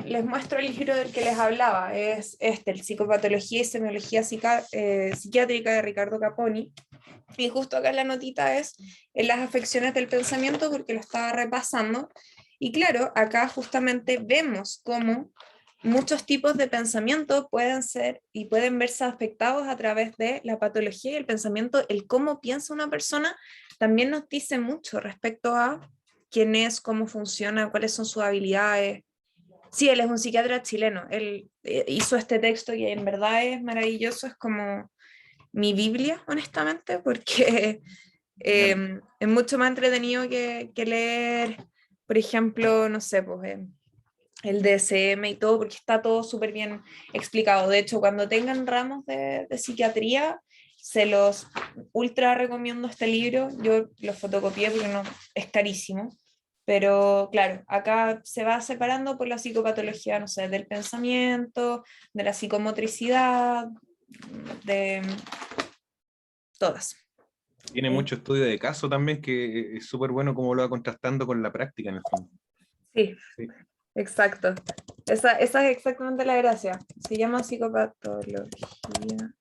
les muestro el libro del que les hablaba, es este, el Psicopatología y Semiología Psiquiátrica de Ricardo Caponi, y justo acá la notita es en las afecciones del pensamiento porque lo estaba repasando, y claro, acá justamente vemos cómo muchos tipos de pensamiento pueden ser y pueden verse afectados a través de la patología y el pensamiento, el cómo piensa una persona también nos dice mucho respecto a quién es, cómo funciona, cuáles son sus habilidades. Sí, él es un psiquiatra chileno, él hizo este texto y en verdad es maravilloso, es como mi Biblia, honestamente, porque Genial. es mucho más entretenido que leer, por ejemplo, no sé, pues el DSM y todo, porque está todo súper bien explicado. De hecho, cuando tengan ramos de psiquiatría, se los ultra recomiendo este libro. Yo lo fotocopié porque no, es carísimo. Pero claro, acá se va separando por la psicopatología, no sé, del pensamiento, de la psicomotricidad, de todas. Tiene mucho estudio de caso también, que es súper bueno como lo va contrastando con la práctica en el fondo. Sí, Sí. exacto. Esa es exactamente la gracia. Se llama psicopatología.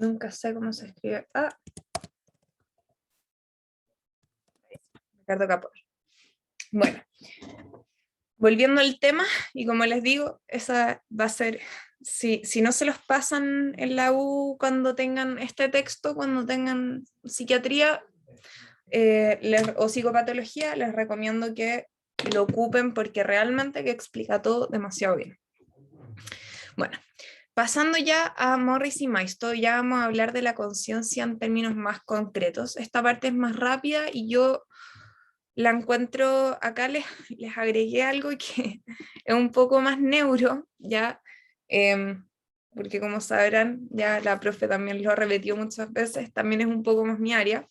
Nunca sé cómo se escribe. Ah, Ricardo Capó. Bueno, volviendo al tema, y como les digo, esa va a ser, si no se los pasan en la U cuando tengan este texto, cuando tengan psiquiatría o psicopatología, les recomiendo que lo ocupen porque realmente que explica todo demasiado bien. Bueno, pasando ya a Morris y Maisto, ya vamos a hablar de la conciencia en términos más concretos. Esta parte es más rápida y yo la encuentro, acá les agregué algo que es un poco más neuro, ya, porque como sabrán, ya la profe también lo repetió muchas veces, también es un poco más mi área.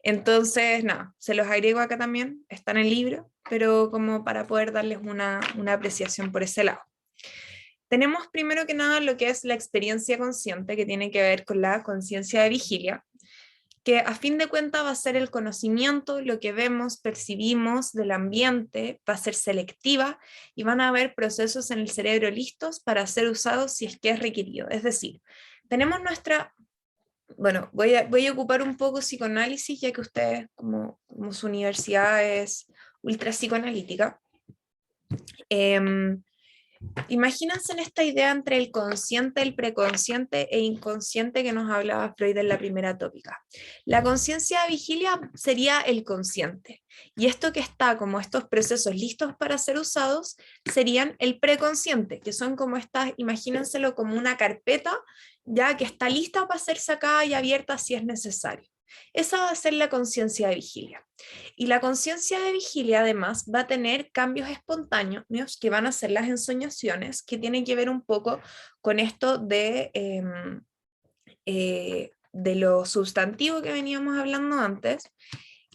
Entonces, nada, se los agrego acá también, está en el libro, pero como para poder darles una apreciación por ese lado. Tenemos primero que nada lo que es la experiencia consciente, que tiene que ver con la conciencia de vigilia, que a fin de cuentas va a ser el conocimiento, lo que vemos, percibimos del ambiente, va a ser selectiva y van a haber procesos en el cerebro listos para ser usados si es que es requerido. Es decir, tenemos nuestra... Bueno, voy a ocupar un poco psicoanálisis, ya que ustedes, como su universidad es ultra psicoanalítica. Imagínense en esta idea entre el consciente, el preconsciente e inconsciente que nos hablaba Freud en la primera tópica. La conciencia de vigilia sería el consciente, y esto que está como estos procesos listos para ser usados serían el preconsciente, que son como estas, imagínenselo como una carpeta ya que está lista para ser sacada y abierta si es necesario. Esa va a ser la conciencia de vigilia. Y la conciencia de vigilia además va a tener cambios espontáneos que van a ser las ensoñaciones, que tienen que ver un poco con esto de lo sustantivo que veníamos hablando antes,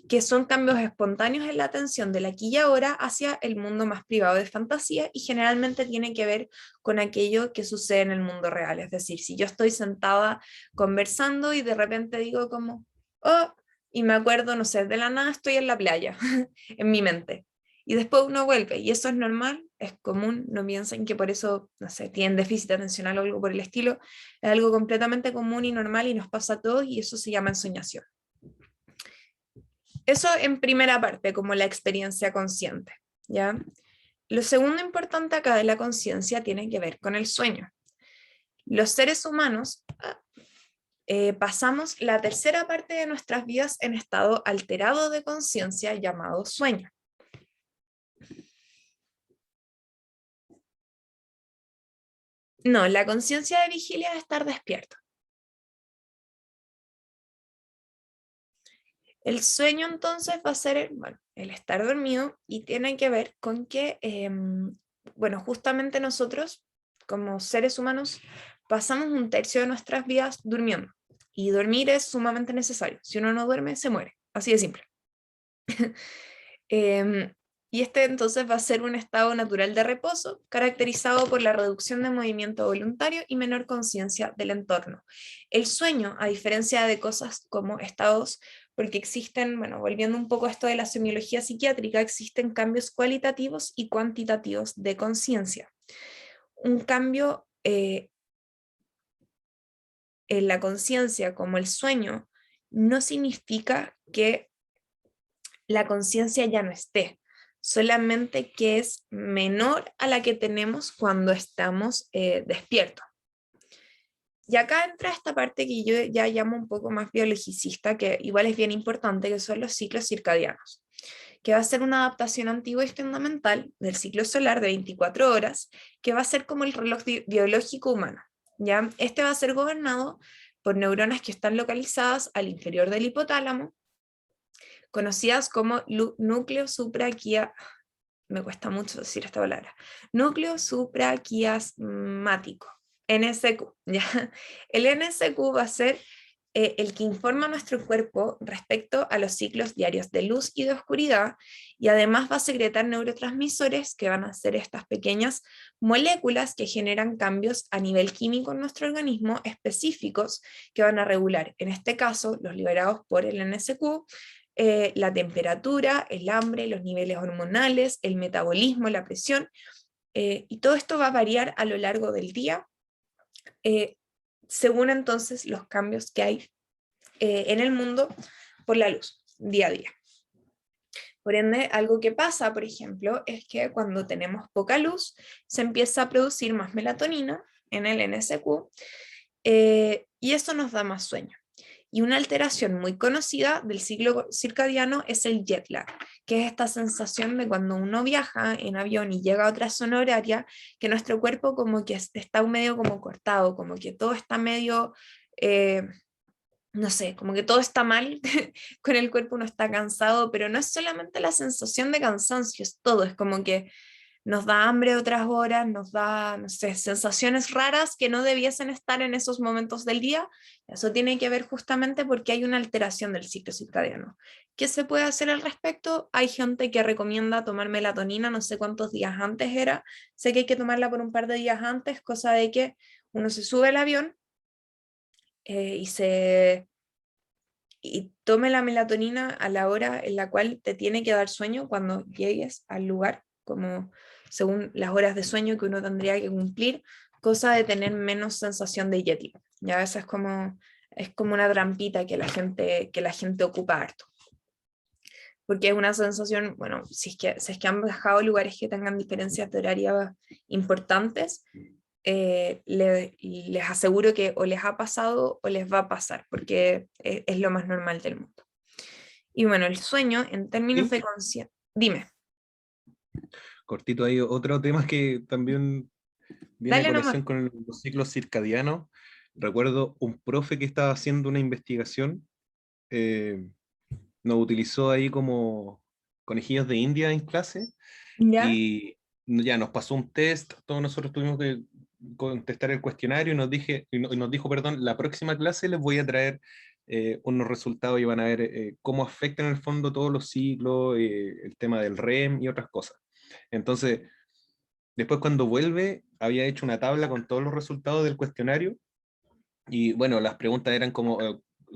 que son cambios espontáneos en la atención del aquí y ahora hacia el mundo más privado de fantasía, y generalmente tiene que ver con aquello que sucede en el mundo real. Es decir, si yo estoy sentada conversando y de repente digo como, oh, y me acuerdo, no sé, de la nada estoy en la playa, en mi mente. Y después uno vuelve, y eso es normal, es común, no piensen que por eso, no sé, tienen déficit atencional o algo por el estilo, es algo completamente común y normal y nos pasa a todos, y eso se llama ensoñación. Eso en primera parte, como la experiencia consciente, ¿ya? Lo segundo importante acá de la conciencia tiene que ver con el sueño. Los seres humanos pasamos la tercera parte de nuestras vidas en estado alterado de conciencia llamado sueño. No, la conciencia de vigilia es estar despierto. El sueño entonces va a ser el estar dormido, y tiene que ver con que, bueno, justamente nosotros como seres humanos pasamos un tercio de nuestras vidas durmiendo, y dormir es sumamente necesario. Si uno no duerme, se muere, así de simple. Y este entonces va a ser un estado natural de reposo, caracterizado por la reducción de movimiento voluntario y menor conciencia del entorno. El sueño, a diferencia de cosas como estados, porque existen, bueno, volviendo un poco a esto de la semiología psiquiátrica, existen cambios cualitativos y cuantitativos de conciencia. Un cambio en la conciencia, como el sueño, no significa que la conciencia ya no esté, solamente que es menor a la que tenemos cuando estamos despiertos. Y acá entra esta parte que yo ya llamo un poco más biologicista, que igual es bien importante, que son los ciclos circadianos, que va a ser una adaptación antigua y fundamental del ciclo solar de 24 horas, que va a ser como el reloj biológico humano. ¿Ya? Este va a ser gobernado por neuronas que están localizadas al interior del hipotálamo, conocidas como núcleo supraquia, me cuesta mucho decir esta palabra, núcleo supraquiasmático, NSQ. ¿Ya? El NSQ va a ser el que informa a nuestro cuerpo respecto a los ciclos diarios de luz y de oscuridad, y además va a secretar neurotransmisores que van a ser estas pequeñas moléculas que generan cambios a nivel químico en nuestro organismo específicos que van a regular, en este caso, los liberados por el NSQ, la temperatura, el hambre, los niveles hormonales, el metabolismo, la presión, y todo esto va a variar a lo largo del día, según entonces los cambios que hay en el mundo por la luz, día a día. Por ende, algo que pasa, por ejemplo, es que cuando tenemos poca luz, se empieza a producir más melatonina en el NSQ, y eso nos da más sueño. Y una alteración muy conocida del ciclo circadiano es el jet lag, que es esta sensación de cuando uno viaja en avión y llega a otra zona horaria, que nuestro cuerpo como que está medio como cortado, como que todo está medio, no sé, como que todo está mal con el cuerpo, uno está cansado, pero no es solamente la sensación de cansancio, es todo, es como que nos da hambre otras horas, nos da, no sé, sensaciones raras que no debiesen estar en esos momentos del día. Eso tiene que ver justamente porque hay una alteración del ciclo circadiano. ¿Qué se puede hacer al respecto? Hay gente que recomienda tomar melatonina, no sé cuántos días antes era, sé que hay que tomarla por un par de días antes, cosa de que uno se sube al avión y tome la melatonina a la hora en la cual te tiene que dar sueño cuando llegues al lugar, como según las horas de sueño que uno tendría que cumplir, cosa de tener menos sensación de jet lag. Ya esa es como una trampita que la gente ocupa harto. Porque es una sensación, bueno, si es que han viajado a lugares que tengan diferencias de horario importantes, les aseguro que o les ha pasado o les va a pasar, porque es lo más normal del mundo. Y bueno, el sueño en términos ¿Sí? de conciencia, dime, Cortito ahí, otro tema que también viene a dale nomás. colación con los ciclos circadianos. Recuerdo un profe que estaba haciendo una investigación, eh, nos utilizó ahí como conejillos de India en clase ¿Ya? y ya nos pasó un test, todos nosotros tuvimos que contestar el cuestionario y nos dijo, perdón, la próxima clase les voy a traer unos resultados y van a ver cómo afectan en el fondo todos los ciclos, el tema del REM y otras cosas. Entonces, después cuando vuelve, había hecho una tabla con todos los resultados del cuestionario y bueno, las preguntas eran como,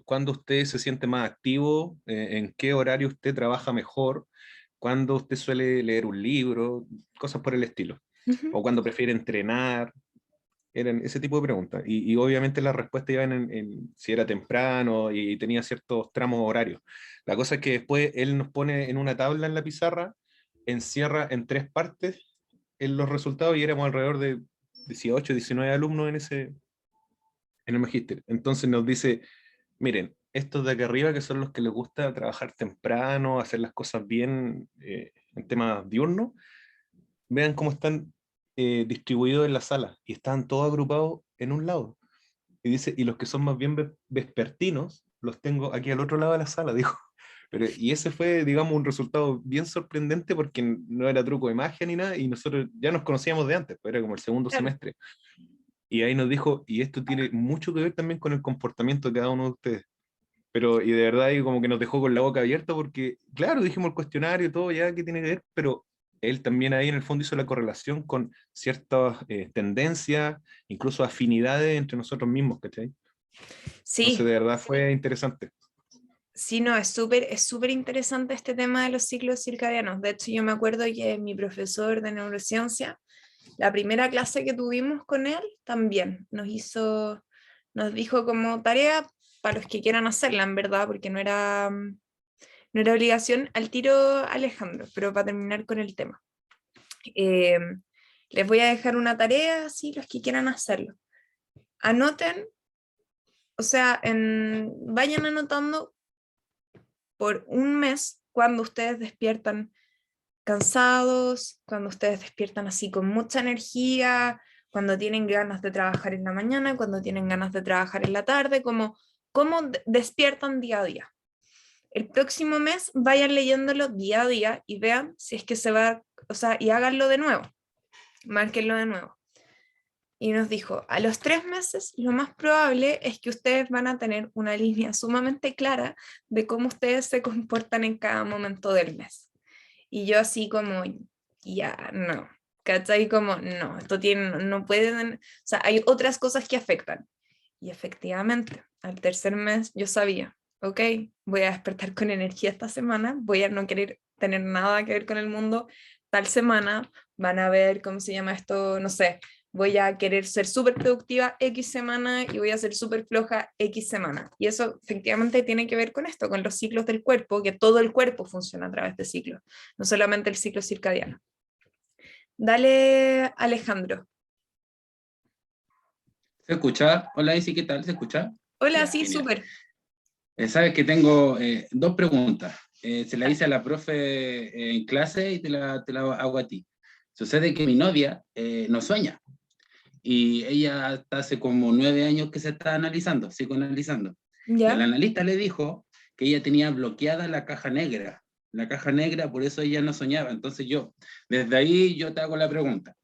¿cuándo usted se siente más activo? ¿En qué horario usted trabaja mejor? ¿Cuándo usted suele leer un libro? Cosas por el estilo. Ujú. O cuando prefiere entrenar. Eran ese tipo de preguntas. Y obviamente las respuestas iban en si era temprano y tenía ciertos tramos horarios. La cosa es que después él nos pone en una tabla en la pizarra, encierra en 3 partes en los resultados y éramos alrededor de 18, 19 alumnos en el magíster. Entonces nos dice, miren, estos de acá arriba que son los que les gusta trabajar temprano, hacer las cosas bien en temas diurnos, vean cómo están distribuidos en la sala y están todos agrupados en un lado. Y dice, y los que son más bien vespertinos, los tengo aquí al otro lado de la sala, dijo. Pero, y ese fue, digamos, un resultado bien sorprendente porque no era truco de magia ni nada, y nosotros ya nos conocíamos de antes, pues era como el segundo Claro. semestre. Y ahí nos dijo, y esto tiene mucho que ver también con el comportamiento de cada uno de ustedes. Pero, y de verdad, y como que nos dejó con la boca abierta porque, claro, dijimos el cuestionario y todo, ya que tiene que ver, pero él también ahí en el fondo hizo la correlación con ciertas tendencias, incluso afinidades entre nosotros mismos, ¿cachai? Entonces, Sí, de verdad fue interesante. sí, no, es súper interesante este tema de los ciclos circadianos. De hecho, yo me acuerdo que mi profesor de neurociencia, la primera clase que tuvimos con él, también nos dijo como tarea para los que quieran hacerla, en verdad, porque no era obligación al tiro, Alejandro, pero para terminar con el tema. Eh, Les voy a dejar una tarea, así los que quieran hacerlo. Anoten O sea, vayan anotando por un mes cuando ustedes despiertan cansados, cuando ustedes despiertan así con mucha energía, cuando tienen ganas de trabajar en la mañana, cuando tienen ganas de trabajar en la tarde, cómo despiertan día a día. El próximo mes vayan leyéndolo día a día y vean si es que se va, o sea, y háganlo de nuevo, márquenlo de nuevo. Y nos dijo, a los 3 meses lo más probable es que ustedes van a tener una línea sumamente clara de cómo ustedes se comportan en cada momento del mes. Y yo así como, ya, no, ¿cachai? Como, no, esto tiene, no pueden, o sea, hay otras cosas que afectan. Y efectivamente, al tercer mes yo sabía, ok, voy a despertar con energía esta semana, voy a no querer tener nada que ver con el mundo tal semana, van a ver, ¿cómo se llama esto? No sé, voy a querer ser súper productiva X semana y voy a ser súper floja X semana. Y eso efectivamente tiene que ver con esto, con los ciclos del cuerpo, que todo el cuerpo funciona a través de ciclos, no solamente el ciclo circadiano. Dale, Alejandro. ¿Se escucha? Hola, Isi, ¿qué tal? ¿Se escucha? Hola, Ya, sí, genial. súper. Sabes que tengo dos preguntas. Se la Ya. hice a la profe en clase y te la hago a ti. Sucede que mi novia no sueña y ella hasta hace como 9 años que se está analizando, psicoanalizando. Y el ¿Ya? analista le dijo que ella tenía bloqueada la caja negra. La caja negra, por eso ella no soñaba. Entonces desde ahí yo te hago la pregunta.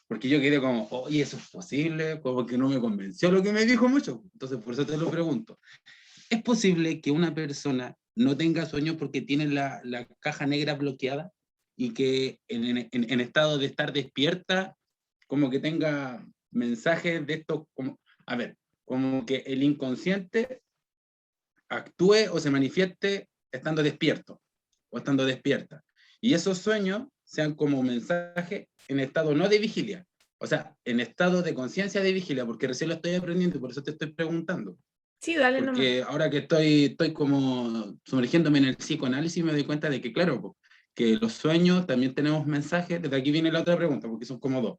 Porque yo quedé como, oye, ¿eso es posible? Como que no me convenció lo que me dijo mucho. Entonces, por eso te lo pregunto. ¿Es posible que una persona no tenga sueños porque tiene la caja negra bloqueada y que en estado de estar despierta, como que tenga mensajes de esto, como, a ver, como que el inconsciente actúe o se manifieste estando despierto o estando despierta? Y esos sueños sean como mensaje en estado no de vigilia, o sea, en estado de conciencia de vigilia, porque recién lo estoy aprendiendo y por eso te estoy preguntando. Sí, dale nomás. Porque ahora que estoy como sumergiéndome en el psicoanálisis me doy cuenta de que, claro, que los sueños también tenemos mensajes. Desde aquí viene la otra pregunta, porque son como dos.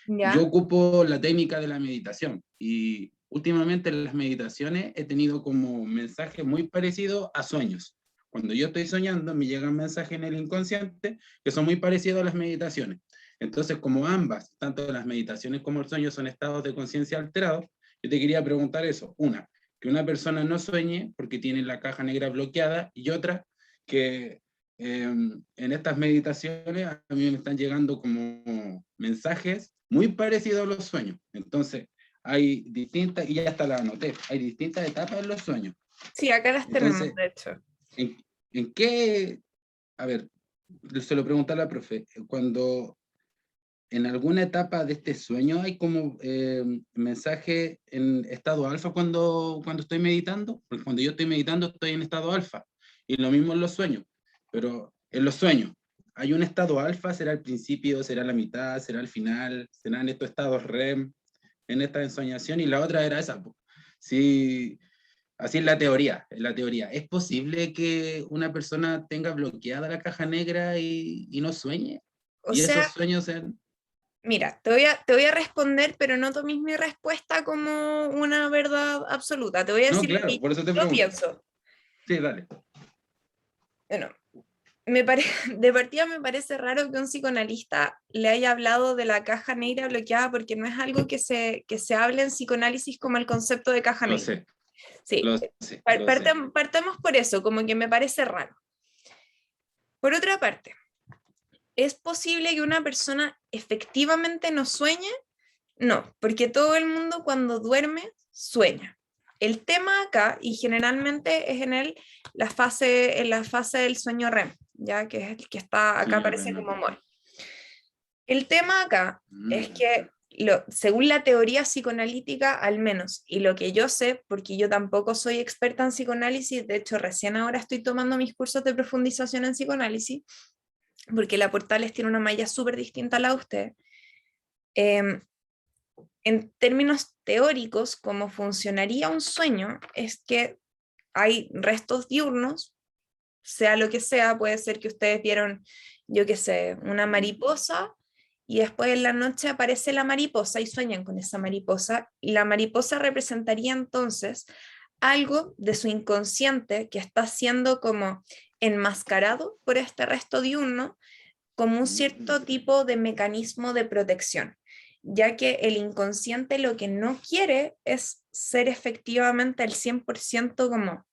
Yo ¿Ya? ocupo la técnica de la meditación y últimamente en las meditaciones he tenido como mensajes muy parecidos a sueños. Cuando yo estoy soñando me llegan mensajes en el inconsciente que son muy parecidos a las meditaciones. Entonces, como ambas, tanto las meditaciones como el sueño son estados de conciencia alterados, yo te quería preguntar eso. Una, que una persona no sueñe porque tiene la caja negra bloqueada, y otra, que en estas meditaciones a mí me están llegando como mensajes muy parecidos a los sueños. Entonces, hay distintas, y ya hasta la anoté, hay distintas etapas en los sueños. Sí, acá las tenemos, Entonces, de hecho. ¿en qué? A ver, se lo pregunté a la profe, cuando en alguna etapa de este sueño hay como mensaje en estado alfa cuando estoy meditando, porque cuando yo estoy meditando estoy en estado alfa, y lo mismo en los sueños, pero en los sueños, ¿hay un estado alfa? ¿Será el principio? ¿Será la mitad? ¿Será el final? ¿Serán estos estados REM en esta ensoñación? Y la otra era esa, po. Sí, así es la teoría, ¿Es posible que una persona tenga bloqueada la caja negra y no sueñe? O Y esos sea, sueños sean... mira, te voy a responder, pero no tomes mi respuesta como una verdad absoluta. Te voy a No, decir lo claro, que por eso te yo pregunto. pienso. Sí, dale. Bueno, de partida me parece raro que un psicoanalista le haya hablado de la caja negra bloqueada porque no es algo que se hable en psicoanálisis como el concepto de caja Lo negra. sé, Sí, lo sé, lo sé. partamos por eso, como que me parece raro. Por otra parte, ¿es posible que una persona efectivamente no sueñe? No, porque todo el mundo cuando duerme sueña. El tema acá, y generalmente es en la fase del sueño REM, ya que es el que está acá, Sueño aparece REM, como ok. MOL. El tema acá es Mm, que, según la teoría psicoanalítica, al menos, y lo que yo sé, porque yo tampoco soy experta en psicoanálisis, de hecho, recién ahora estoy tomando mis cursos de profundización en psicoanálisis, porque la Portales tiene una malla súper distinta a la de usted. Eh, en términos teóricos, cómo funcionaría un sueño es que hay restos diurnos, sea lo que sea, puede ser que ustedes vieron, yo qué sé, una mariposa y después en la noche aparece la mariposa y sueñan con esa mariposa, y la mariposa representaría entonces algo de su inconsciente que está siendo como enmascarado por este resto diurno como un cierto tipo de mecanismo de protección, ya que el inconsciente lo que no quiere es ser efectivamente al 100% como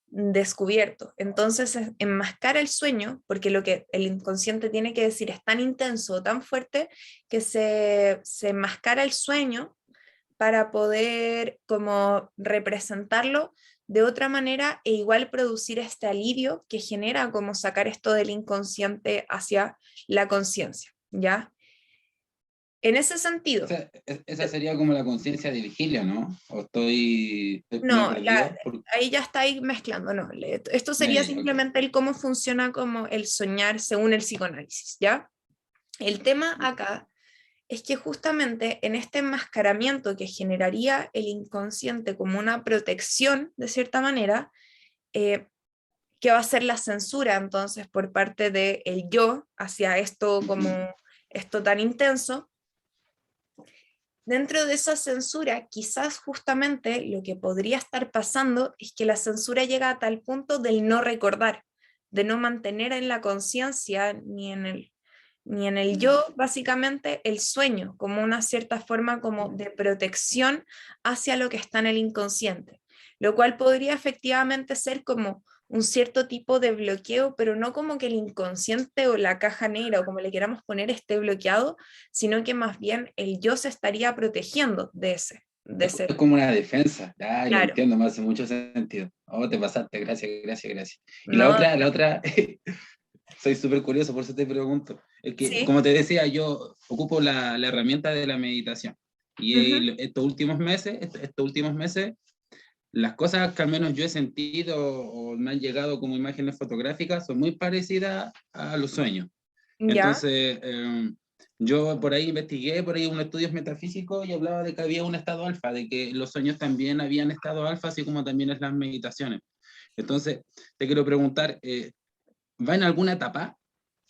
descubierto. Entonces enmascara el sueño, porque lo que el inconsciente tiene que decir es tan intenso, tan fuerte, que se enmascara el sueño para poder como representarlo de otra manera e igual producir este alivio que genera como sacar esto del inconsciente hacia la conciencia, ¿ya? En ese sentido, Esa sería como la conciencia de vigilia, ¿no? ¿O estoy medio no, perdido? ahí ya está ahí mezclando, no, esto sería Ok. simplemente el cómo funciona como el soñar según el psicoanálisis, ¿ya? El tema acá es que justamente en este enmascaramiento que generaría el inconsciente como una protección, de cierta manera, que va a ser la censura entonces por parte del yo hacia esto como esto tan intenso. Dentro de esa censura, quizás justamente lo que podría estar pasando es que la censura llega a tal punto del no recordar, de no mantener en la conciencia ni en el yo, básicamente, el sueño, como una cierta forma como de protección hacia lo que está en el inconsciente, lo cual podría efectivamente ser como un cierto tipo de bloqueo, pero no como que el inconsciente o la caja negra o como le queramos poner esté bloqueado, sino que más bien el yo se estaría protegiendo de ese. Es como una defensa. Ah, lo Claro, entiendo, me hace mucho sentido. Oh, te pasaste, gracias, gracias, gracias. Y no, la otra, soy súper curioso, por eso te pregunto. Es que, sí, como te decía, yo ocupo la herramienta de la meditación. Y ujú, estos últimos meses, las cosas que al menos yo he sentido o me han llegado como imágenes fotográficas son muy parecidas a los sueños. ya, Entonces, yo por ahí investigué, por ahí unos estudios metafísicos y hablaba de que había un estado alfa, de que los sueños también habían estado alfa, así como también es las meditaciones. Entonces, te quiero preguntar, ¿va en alguna etapa?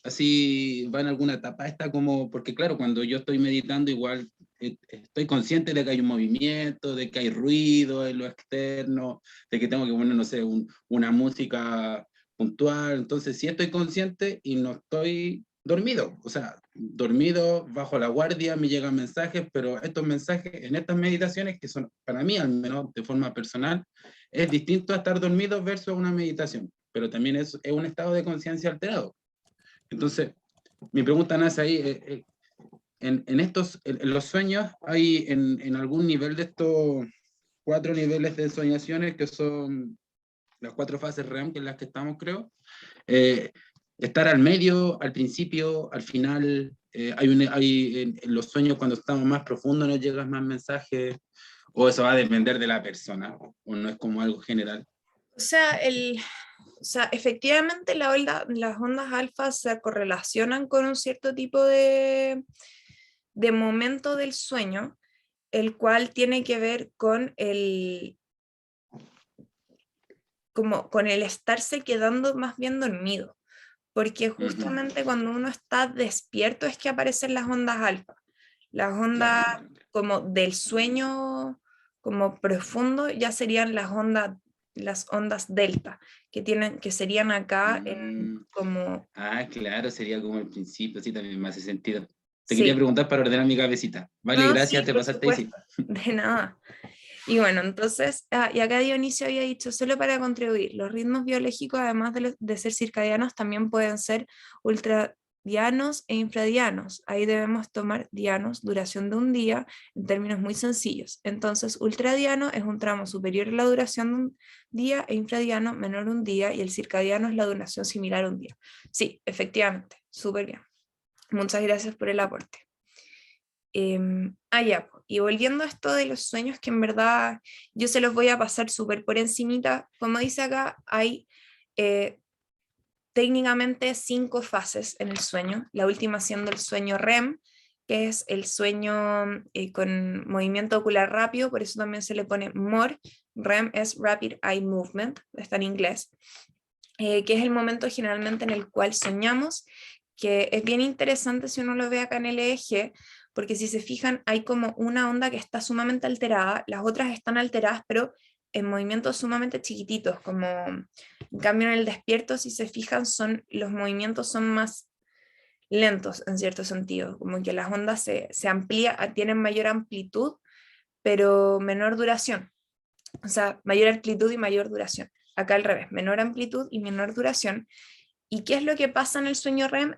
Así, ¿va en alguna etapa? Está como, porque claro, cuando yo estoy meditando, igual estoy consciente de que hay un movimiento, de que hay ruido en lo externo, de que tengo que poner, no sé, una música puntual. Entonces, sí estoy consciente y no estoy dormido. O sea, dormido, bajo la guardia, me llegan mensajes, pero estos mensajes en estas meditaciones, que son para mí, al menos de forma personal, es distinto a estar dormido versus una meditación, pero también es un estado de conciencia alterado. Entonces, mi pregunta nace ahí, en los sueños, ¿hay en algún nivel de estos 4 niveles de soñaciones que son las 4 fases REM, que es las que estamos, creo? eh, Estar al medio, al principio, al final, en los sueños cuando estamos más profundos nos llegan más mensajes, o eso va a depender de la persona, o no es como algo general. o sea, efectivamente las ondas alfa se correlacionan con un cierto tipo de momento del sueño, el cual tiene que ver con como con el estarse quedando más bien dormido, porque Ujú. justamente cuando uno está despierto es que aparecen las ondas alfa, las Claro, ondas claro. como del sueño como profundo ya serían las ondas delta, que serían acá en Mm. como, Ah, claro, sería como el principio, sí, también me hace sentido. Te quería sí, preguntar para ordenar mi cabecita. Vale, no, gracias, sí, te por pasaste, Isi. supuesto, de nada. Y bueno, entonces, y acá Dionisio había dicho, solo para contribuir, los ritmos biológicos, además de ser circadianos, también pueden ser ultradianos e infradianos. Ahí debemos tomar dianos, duración de un día, en términos muy sencillos. Entonces, ultradiano es un tramo superior a la duración de un día e infradiano menor a un día, y el circadiano es la duración similar a un día. Sí, efectivamente, súper bien. Muchas gracias por el aporte. Ya, y volviendo a esto de los sueños, que en verdad yo se los voy a pasar súper por encimita, como dice acá, hay técnicamente 5 fases en el sueño, la última siendo el sueño REM, que es el sueño con movimiento ocular rápido, por eso también se le pone MOR, REM es Rapid Eye Movement, está en inglés, que es el momento generalmente en el cual soñamos, que es bien interesante si uno lo ve acá en el EEG, porque si se fijan hay como una onda que está sumamente alterada, las otras están alteradas, pero en movimientos sumamente chiquititos, como en cambio en el despierto, si se fijan, los movimientos son más lentos en cierto sentido, como que las ondas se amplían, tienen mayor amplitud, pero menor duración, o sea, mayor amplitud y mayor duración. Acá al revés, menor amplitud y menor duración. ¿Y qué es lo que pasa en el sueño REM?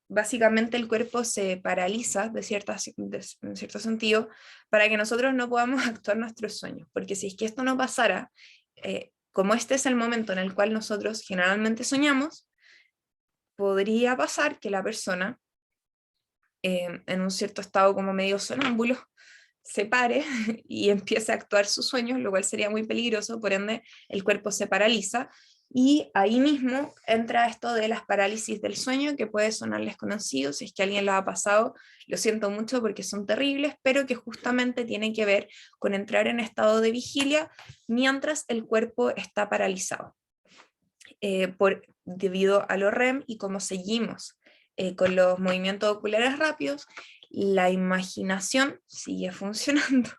Básicamente el cuerpo se paraliza en cierto sentido para que nosotros no podamos actuar nuestros sueños, porque si es que esto no pasara, como este es el momento en el cual nosotros generalmente soñamos, podría pasar que la persona en un cierto estado como medio sonámbulo se pare y empiece a actuar sus sueños, lo cual sería muy peligroso, por ende el cuerpo se paraliza y ahí mismo entra esto de las parálisis del sueño, que puede sonarles conocido, si es que a alguien lo ha pasado, lo siento mucho porque son terribles, pero que justamente tienen que ver con entrar en estado de vigilia mientras el cuerpo está paralizado. Debido a lo REM y como seguimos con los movimientos oculares rápidos, la imaginación sigue funcionando.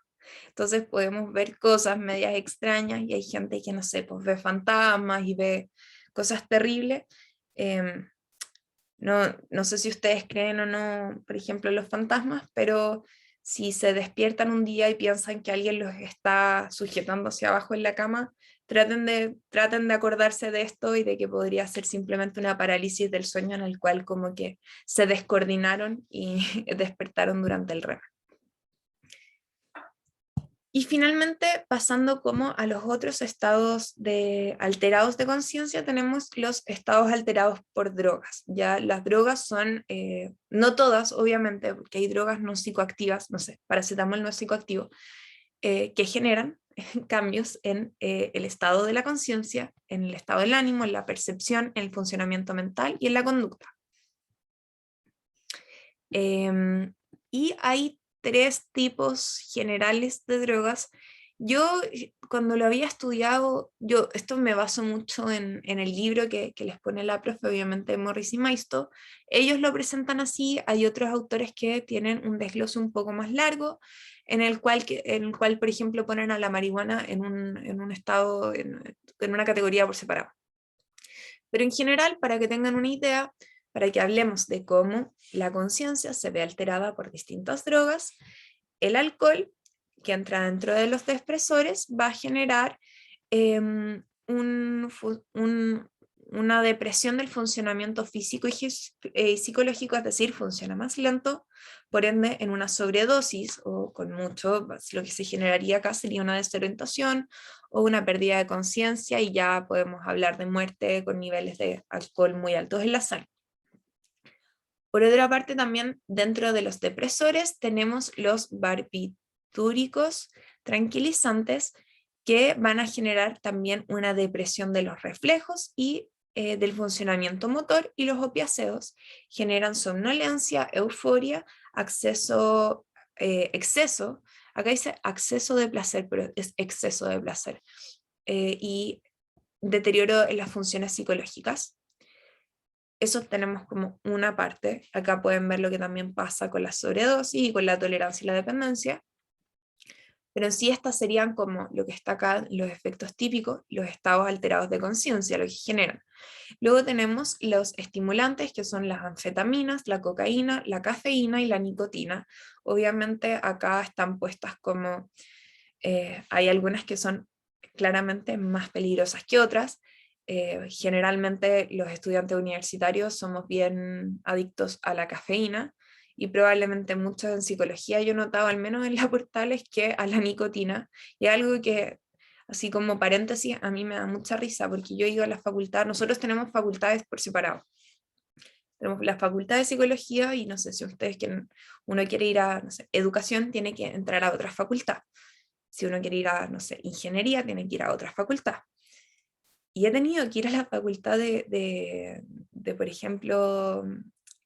Entonces podemos ver cosas medias extrañas y hay gente que, no sé, pues ve fantasmas y ve cosas terribles. No sé si ustedes creen o no, por ejemplo, en los fantasmas, pero si se despiertan un día y piensan que alguien los está sujetando hacia abajo en la cama, traten de acordarse de esto y de que podría ser simplemente una parálisis del sueño en el cual como que se descoordinaron y despertaron durante el REM. Y finalmente, pasando como a los otros estados alterados de conciencia, tenemos los estados alterados por drogas. Ya las drogas son, no todas, obviamente, porque hay drogas no psicoactivas, no sé, paracetamol no es psicoactivo, que generan cambios en el estado de la conciencia, en el estado del ánimo, en la percepción, en el funcionamiento mental y en la conducta. Y hay 3 tipos generales de drogas. Yo cuando lo había estudiado, esto me baso mucho en el libro que les pone la profe, obviamente Morris y Maisto, ellos lo presentan así, hay otros autores que tienen un desglose un poco más largo, en el cual, por ejemplo, ponen a la marihuana en un estado, en una categoría por separado. Pero en general, para que tengan una idea, para que hablemos de cómo la conciencia se ve alterada por distintas drogas, el alcohol, que entra dentro de los depresores, va a generar una depresión del funcionamiento físico y psicológico, es decir, funciona más lento, por ende en una sobredosis o con mucho, lo que se generaría acá sería una desorientación o una pérdida de conciencia y ya podemos hablar de muerte con niveles de alcohol muy altos en la sangre. Por otra parte, también dentro de los depresores tenemos los barbitúricos tranquilizantes que van a generar también una depresión de los reflejos y del funcionamiento motor, y los opiáceos generan somnolencia, euforia, exceso, acá dice acceso de placer, pero es exceso de placer, y deterioro en las funciones psicológicas. Eso tenemos como una parte. Acá pueden ver lo que también pasa con la sobredosis y con la tolerancia y la dependencia. Pero en sí estas serían como lo que está acá, los efectos típicos, los estados alterados de conciencia, lo que generan. Luego tenemos los estimulantes, que son las anfetaminas, la cocaína, la cafeína y la nicotina. Obviamente acá están puestas como, hay algunas que son claramente más peligrosas que otras. Generalmente los estudiantes universitarios somos bien adictos a la cafeína y probablemente muchos en psicología yo he notado, al menos en las portales, que a la nicotina, y algo que, así como paréntesis, a mí me da mucha risa porque yo he ido a la facultad, nosotros tenemos facultades por separado. Tenemos la facultad de psicología y no sé si ustedes uno quiere ir a, no sé, educación, tiene que entrar a otra facultad. Si uno quiere ir a, no sé, ingeniería, tiene que ir a otra facultad. Y he tenido que ir a la facultad por ejemplo,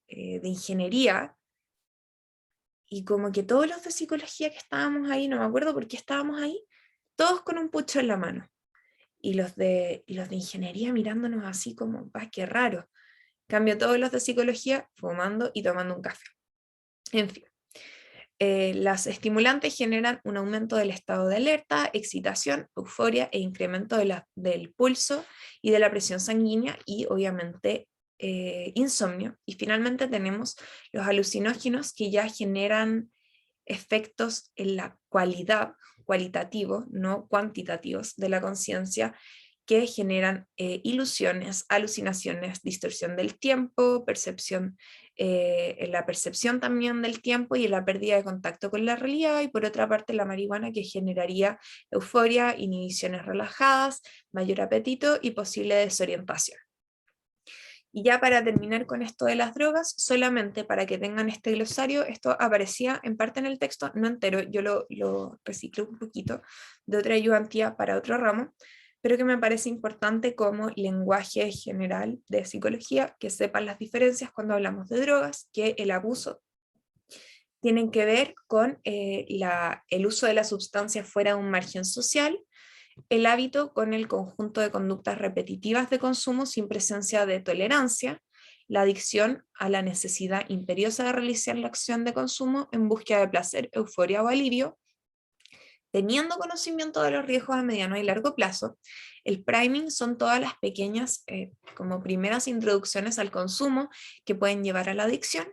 de ingeniería, y como que todos los de psicología que estábamos ahí, no me acuerdo por qué estábamos ahí, todos con un pucho en la mano. Y los de ingeniería mirándonos así como, qué raro. Cambio todos los de psicología fumando y tomando un café. En fin. Las estimulantes generan un aumento del estado de alerta, excitación, euforia e incremento del pulso y de la presión sanguínea y obviamente insomnio. Y finalmente tenemos los alucinógenos que ya generan efectos en la cualitativos, no cuantitativos, de la conciencia, que generan ilusiones, alucinaciones, distorsión del tiempo, percepción, en la percepción también del tiempo y en la pérdida de contacto con la realidad, y por otra parte la marihuana, que generaría euforia, inhibiciones relajadas, mayor apetito y posible desorientación. Y ya para terminar con esto de las drogas, solamente para que tengan este glosario, esto aparecía en parte en el texto, no entero, yo lo reciclé un poquito de otra ayudantía para otro ramo, pero que me parece importante como lenguaje general de psicología, que sepan las diferencias cuando hablamos de drogas, que el abuso tienen que ver con el uso de la sustancia fuera de un margen social, el hábito con el conjunto de conductas repetitivas de consumo sin presencia de tolerancia, la adicción a la necesidad imperiosa de realizar la acción de consumo en búsqueda de placer, euforia o alivio, teniendo conocimiento de los riesgos a mediano y largo plazo. El priming son todas las pequeñas como primeras introducciones al consumo que pueden llevar a la adicción.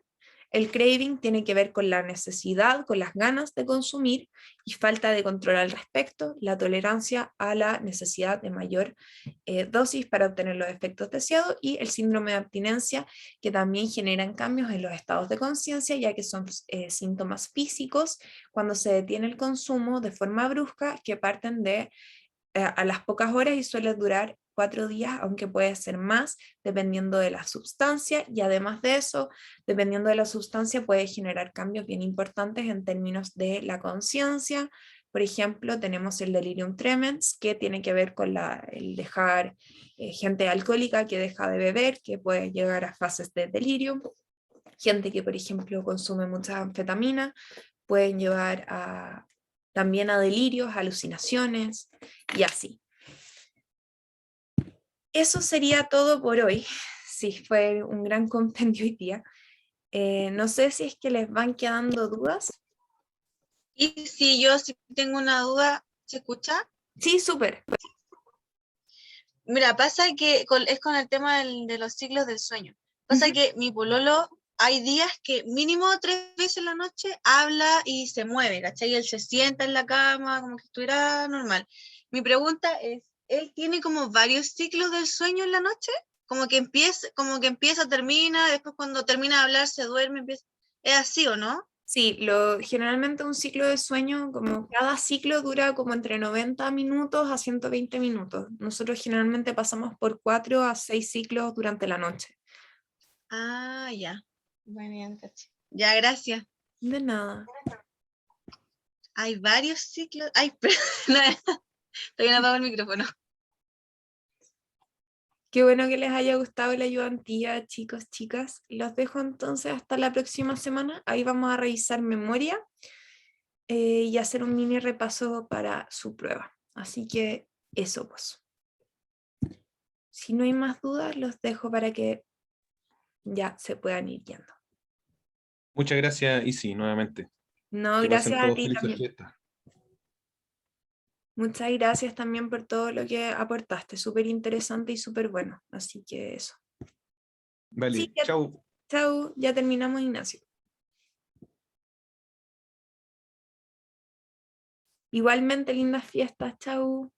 El craving tiene que ver con la necesidad, con las ganas de consumir y falta de control al respecto, la tolerancia a la necesidad de mayor dosis para obtener los efectos deseados, y el síndrome de abstinencia, que también generan cambios en los estados de conciencia, ya que son síntomas físicos cuando se detiene el consumo de forma brusca, que parten de a las pocas horas y suele durar 4 días, aunque puede ser más, dependiendo de la sustancia, y además de eso, dependiendo de la sustancia, puede generar cambios bien importantes en términos de la conciencia. Por ejemplo, tenemos el delirium tremens, que tiene que ver con el dejar gente alcohólica que deja de beber, que puede llegar a fases de delirium. Gente que, por ejemplo, consume mucha anfetamina, pueden llevar también a delirios, alucinaciones y así. Eso sería todo por hoy. Sí, fue un gran compendio hoy día. No sé si es que les van quedando dudas. Y si yo sí tengo una duda, ¿se escucha? Sí, súper. Mira, pasa que es con el tema de los ciclos del sueño. Pasa que mi pololo, hay días que mínimo 3 veces en la noche habla y se mueve, ¿cachai? Él se sienta en la cama como que estuviera normal. Mi pregunta es, ¿él tiene como varios ciclos del sueño en la noche? Como que empieza, termina, después cuando termina de hablar se duerme, empieza. ¿Es así o no? Sí, generalmente un ciclo de sueño, como cada ciclo dura como entre 90 minutos a 120 minutos. Nosotros generalmente pasamos por 4 a 6 ciclos durante la noche. Ah, ya. Bueno, ya, caché. Ya, gracias. De nada. Hay varios ciclos. Ay, pero, no, todavía no apago el micrófono. Qué bueno que les haya gustado la ayudantía, chicos, chicas. Los dejo entonces hasta la próxima semana. Ahí vamos a revisar memoria y hacer un mini repaso para su prueba. Así que eso pues. Si no hay más dudas, los dejo para que ya se puedan ir yendo. Muchas gracias, Isi, nuevamente. No, Que pasen gracias a todos ti felices también. fiestas. Muchas gracias también por todo lo que aportaste. Súper interesante y súper bueno. Así que eso. Vale, Sí, ya, chau. chau, ya terminamos, Ignacio. Igualmente, lindas fiestas. Chau.